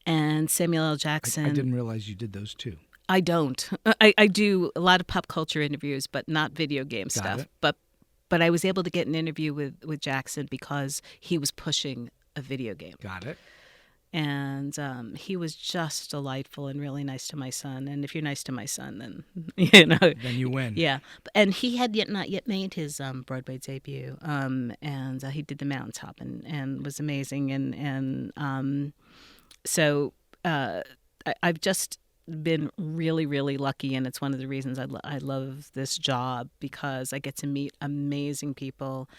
And Samuel L. Jackson. I didn't realize you did those too. I don't. I do a lot of pop culture interviews, but not video game stuff. But I was able to get an interview with Jackson because he was pushing a video game. Got it. And he was just delightful and really nice to my son. And if you're nice to my son, then then you win. Yeah. And he had not yet made his Broadway debut. And he did The Mountaintop and was amazing. And so I've just been really, really lucky. And it's one of the reasons I love this job, because I get to meet amazing people.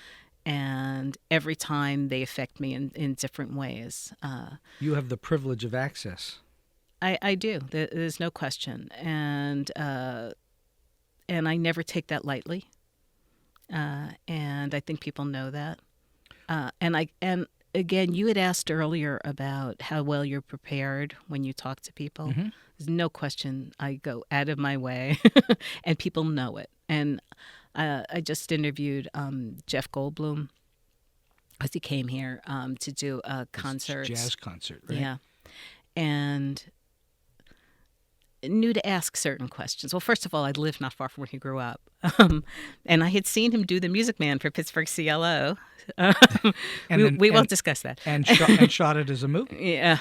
And every time they affect me in different ways. You have the privilege of access. I do. There's no question. And I never take that lightly. And I think people know that. And again, you had asked earlier about how well you're prepared when you talk to people. Mm-hmm. There's no question I go out of my way, and people know it. And I just interviewed Jeff Goldblum, because he came here to do a concert. Jazz concert, right? Yeah. And knew to ask certain questions. Well, first of all, I lived not far from where he grew up. And I had seen him do The Music Man for Pittsburgh CLO. We won't discuss that. And shot it as a movie. Yeah.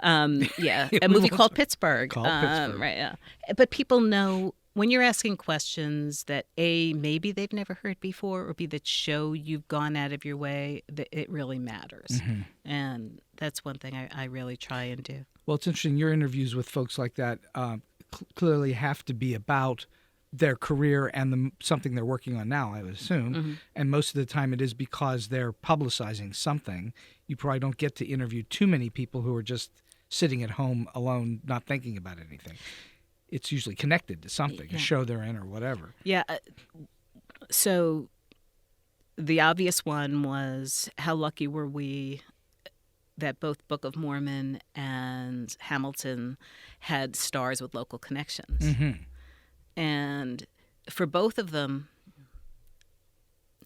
Yeah. A movie called Pittsburgh. Pittsburgh. Right, yeah. But people know when you're asking questions that A, maybe they've never heard before, or B, that show you've gone out of your way, that it really matters. And that's one thing I really try and do. Well, it's interesting. Your interviews with folks like that clearly have to be about their career and something they're working on now, I would assume. And most of the time it is because they're publicizing something. You probably don't get to interview too many people who are just sitting at home alone, not thinking about anything. It's usually connected to something, a show they're in or whatever. Yeah. So the obvious one was, how lucky were we that both Book of Mormon and Hamilton had stars with local connections. And for both of them,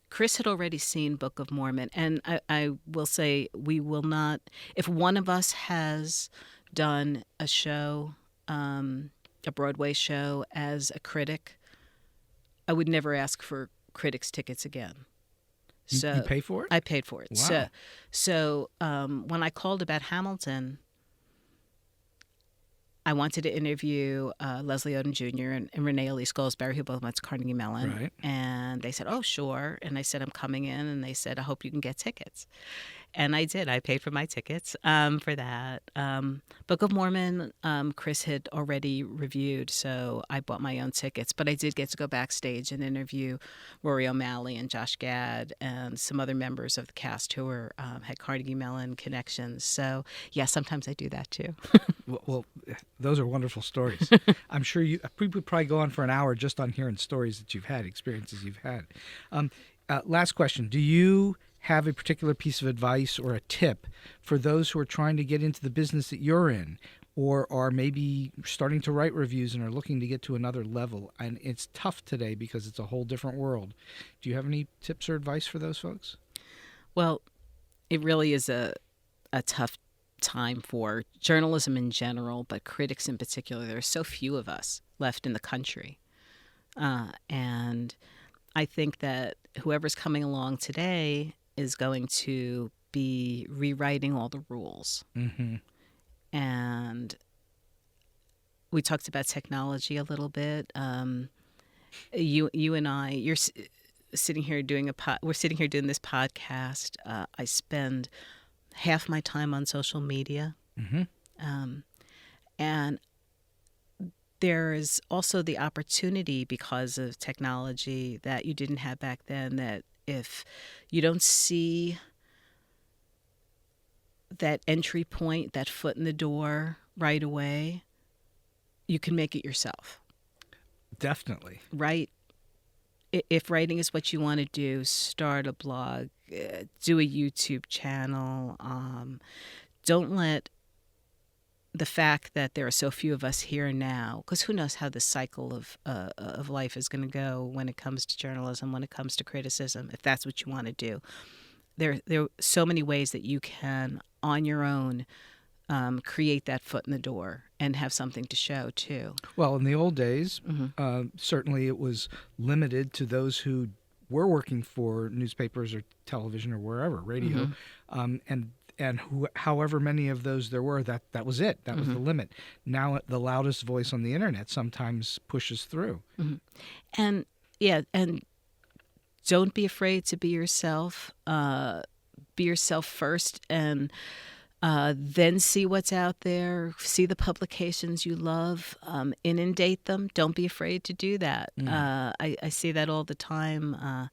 Chris had already seen Book of Mormon. And I will say, we will not, if one of us has done a show, a Broadway show as a critic, I would never ask for Critic's tickets again. So you pay for it? I paid for it. Wow. So when I called about Hamilton, I wanted to interview Leslie Odom Jr. and Renee Elise Goldsberry, who both went to Carnegie Mellon. Right. And they said, oh, sure. And I said, I'm coming in. And they said, I hope you can get tickets. And I did. I paid for my tickets for that. Book of Mormon, Chris had already reviewed, so I bought my own tickets. But I did get to go backstage and interview Rory O'Malley and Josh Gad and some other members of the cast who were had Carnegie Mellon connections. So, yeah, sometimes I do that too. Well, those are wonderful stories. I'm sure we would probably go on for an hour just on hearing stories that you've had, experiences you've had. Last question. Do you have a particular piece of advice or a tip for those who are trying to get into the business that you're in, or are maybe starting to write reviews and are looking to get to another level? And it's tough today because it's a whole different world. Do you have any tips or advice for those folks? Well, it really is a tough time for journalism in general, but critics in particular. There are so few of us left in the country. And I think that whoever's coming along today is going to be rewriting all the rules. And we talked about technology a little bit. You and I, you're sitting here doing we're sitting here doing this podcast. I spend half my time on social media. And there is also the opportunity, because of technology, that you didn't have back then, that if you don't see that entry point, that foot in the door right away, you can make it yourself. Definitely. Right? If writing is what you want to do, start a blog, do a YouTube channel. Don't let the fact that there are so few of us here now, because who knows how the cycle of life is going to go when it comes to journalism, when it comes to criticism, if that's what you want to do. There are so many ways that you can, on your own, create that foot in the door and have something to show, too. Well, in the old days, certainly it was limited to those who were working for newspapers or television or wherever, radio, and however many of those there were, that was it. That was the limit. Now the loudest voice on the internet sometimes pushes through. And don't be afraid to be yourself. Be yourself first, and then see what's out there. See the publications you love. Inundate them. Don't be afraid to do that. I see that all the time.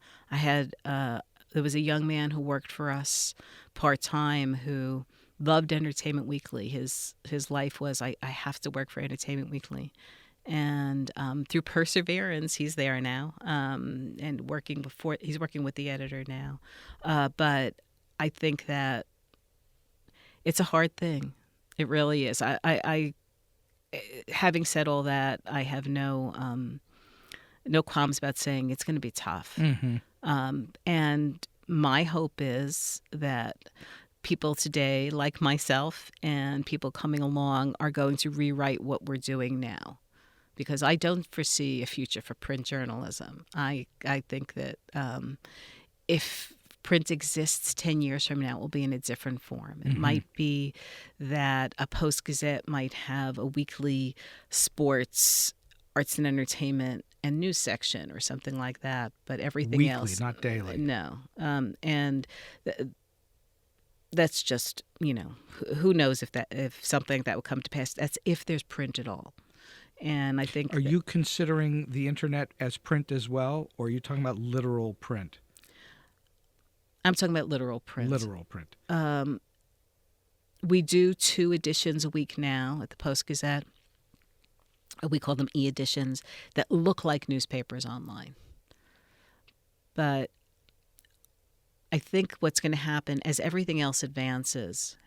There was a young man who worked for us part-time who loved Entertainment Weekly. His life was, I have to work for Entertainment Weekly. And through perseverance, he's there now, and he's working with the editor now. But I think that it's a hard thing. It really is. I having said all that, I have no qualms about saying it's going to be tough. And my hope is that people today, like myself, and people coming along, are going to rewrite what we're doing now. Because I don't foresee a future for print journalism. I think that if print exists 10 years from now, it will be in a different form. It might be that a Post-Gazette might have a weekly sports arts and entertainment and news section or something like that. But everything Weekly, else, not daily. No. That's just, who knows if something that would come to pass. That's if there's print at all. And I think Are you considering the internet as print as well, or are you talking about literal print? I'm talking about literal print. Literal print. We do 2 editions a week now at the Post-Gazette. We call them e-editions that look like newspapers online. But I think what's going to happen as everything else advances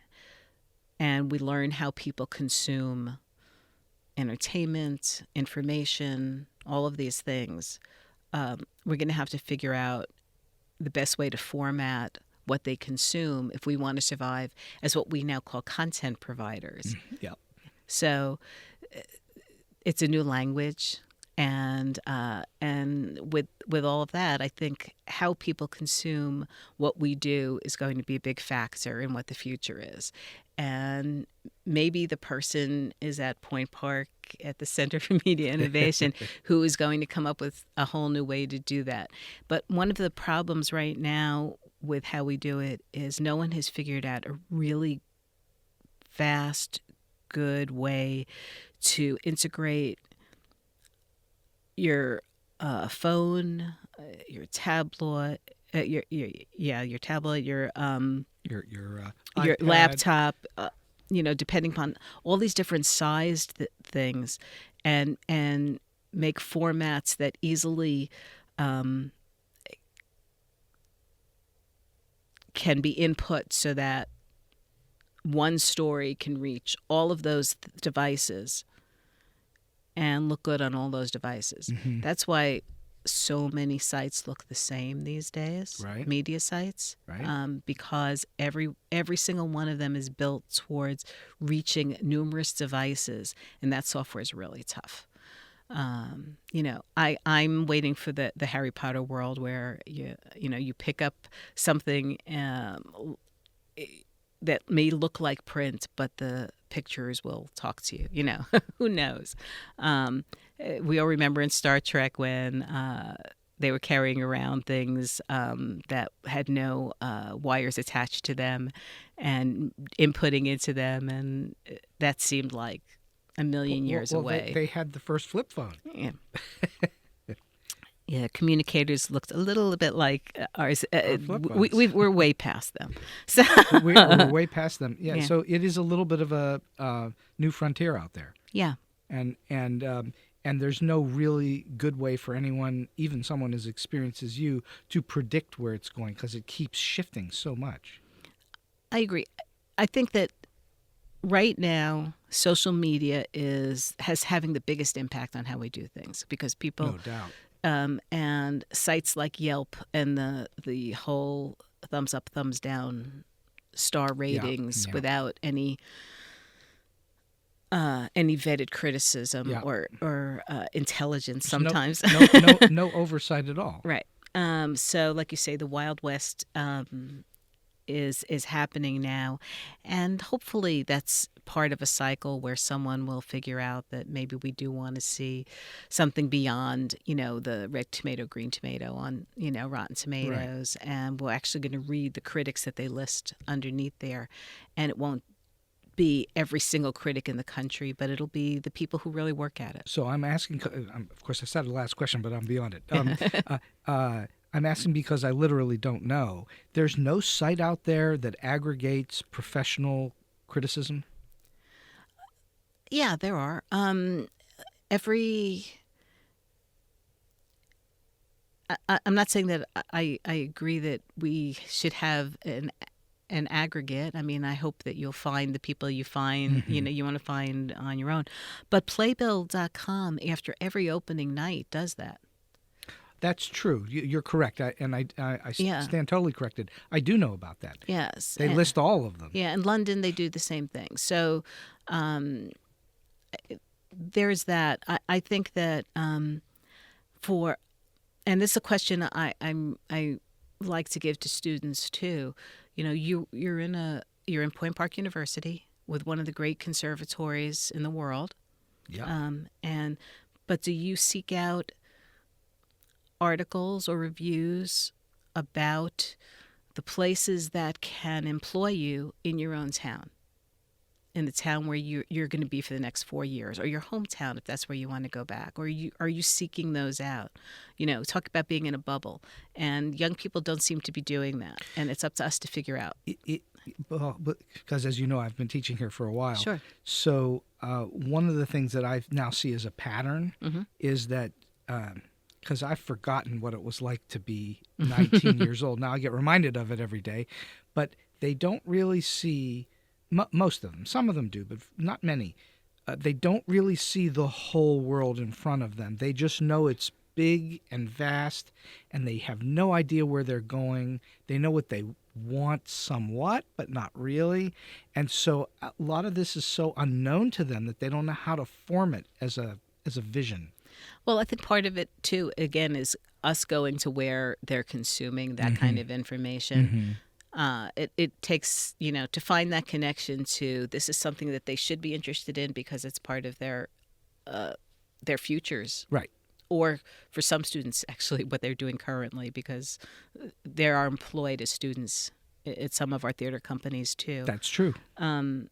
and we learn how people consume entertainment, information, all of these things, we're going to have to figure out the best way to format what they consume if we want to survive as what we now call content providers. Yeah. So it's a new language, and with all of that, I think how people consume what we do is going to be a big factor in what the future is. And maybe the person is at Point Park at the Center for Media Innovation who is going to come up with a whole new way to do that. But one of the problems right now with how we do it is no one has figured out a really fast, good way to integrate your phone, your tablet, your tablet, your iPad. laptop, depending upon all these different sized things, and make formats that easily can be input so that one story can reach all of those devices and look good on all those devices. Mm-hmm. That's why so many sites look the same these days, right? Media sites, right? Because every single one of them is built towards reaching numerous devices, and that software is really tough. I'm waiting for the Harry Potter world where you pick up something that may look like print, but the pictures will talk to you. Who knows? We all remember in Star Trek when they were carrying around things that had no wires attached to them and inputting into them, and that seemed like a million years away. They had the first flip phone. Yeah. Yeah, communicators looked a little bit like ours. We're way past them. So we're way past them. Yeah, Yeah. So it is a little bit of a new frontier out there. Yeah. And there's no really good way for anyone, even someone as experienced as you, to predict where it's going because it keeps shifting so much. I agree. I think that right now, social media has having the biggest impact on how we do things because people, No doubt. And sites like Yelp and the whole thumbs up, thumbs down star ratings yeah. without any vetted criticism Yeah. or intelligence There's sometimes. no oversight at all. Right. So like you say, the Wild West is happening now, and hopefully that's part of a cycle where someone will figure out that maybe we do want to see something beyond the red tomato, green tomato on Rotten Tomatoes, right. And we're actually going to read the critics that they list underneath there, and it won't be every single critic in the country, but it'll be the people who really work at it. So I'm asking, of course I said the last question, but I'm beyond it. I'm asking because I literally don't know. There's no site out there that aggregates professional criticism? Yeah, there are. I'm not saying that I agree that we should have an aggregate. I mean, I hope that you'll find the people you find, Mm-hmm. you want to find on your own. But Playbill.com, after every opening night, does that. That's true. You're correct. I Yeah. stand totally corrected. I do know about that. Yes. They list all of them. Yeah, in London they do the same thing. So there's that. I think that and this is a question I like to give to students too. You're in Point Park University with one of the great conservatories in the world. Yeah. But do you seek out articles or reviews about the places that can employ you in your own town, in the town where you're going to be for the next 4 years, or your hometown if that's where you want to go back? Or are you seeking those out? Talk about being in a bubble. And young people don't seem to be doing that. And it's up to us to figure out. Because as you know, I've been teaching here for a while. Sure. So one of the things that I now see as a pattern is that because I've forgotten what it was like to be 19 years old. Now I get reminded of it every day. But they don't really see, most of them, some of them do, but not many. They don't really see the whole world in front of them. They just know it's big and vast, and they have no idea where they're going. They know what they want somewhat, but not really. And so a lot of this is so unknown to them that they don't know how to form it as a vision. Well, I think part of it, too, again, is us going to where they're consuming that kind of information. It takes, to find that connection to this is something that they should be interested in because it's part of their futures. Right. Or for some students, actually, what they're doing currently, because they are employed as students at some of our theater companies, too. That's true. And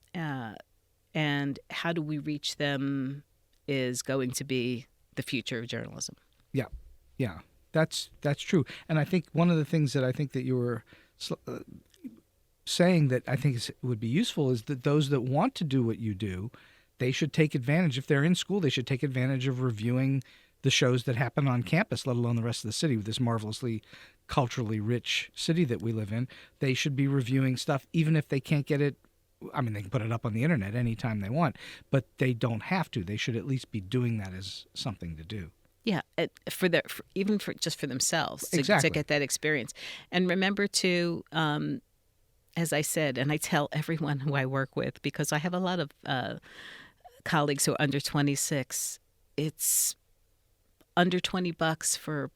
how do we reach them is going to be the future of journalism. Yeah, that's true. And I think one of the things that I think that you were saying that I think would be useful is that those that want to do what you do, they should take advantage. If they're in school, they should take advantage of reviewing the shows that happen on campus, let alone the rest of the city, with this marvelously culturally rich city that we live in. They should be reviewing stuff, even if they can't get it. I mean, they can put it up on the internet anytime they want, but they don't have to. They should at least be doing that as something to do. Yeah, even for themselves to Exactly. get that experience. And remember to, as I said, and I tell everyone who I work with, because I have a lot of colleagues who are under 26, it's under $20 for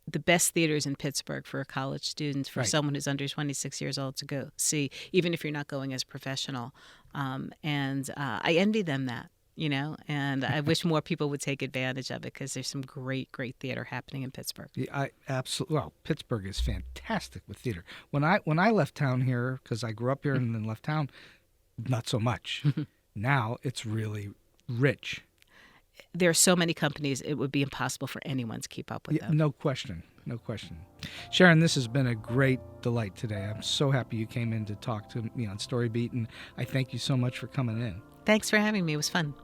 the best theaters in Pittsburgh for a college student, for someone who's under 26 years old to go see, even if you're not going as a professional. And I envy them that, and I wish more people would take advantage of it because there's some great, great theater happening in Pittsburgh. Yeah, well, Pittsburgh is fantastic with theater. When I left town here, because I grew up here and then left town, not so much. Now it's really rich. There are so many companies, it would be impossible for anyone to keep up with them. No question. Sharon, this has been a great delight today. I'm so happy you came in to talk to me on StoryBeat, and I thank you so much for coming in. Thanks for having me. It was fun.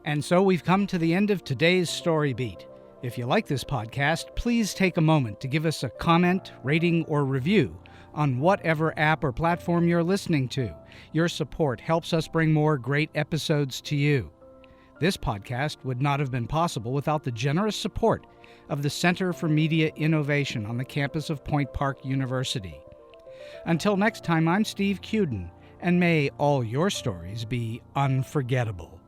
And so we've come to the end of today's StoryBeat. If you like this podcast, please take a moment to give us a comment, rating, or review on whatever app or platform you're listening to. Your support helps us bring more great episodes to you. This podcast would not have been possible without the generous support of the Center for Media Innovation on the campus of Point Park University. Until next time, I'm Steve Cuden, and may all your stories be unforgettable.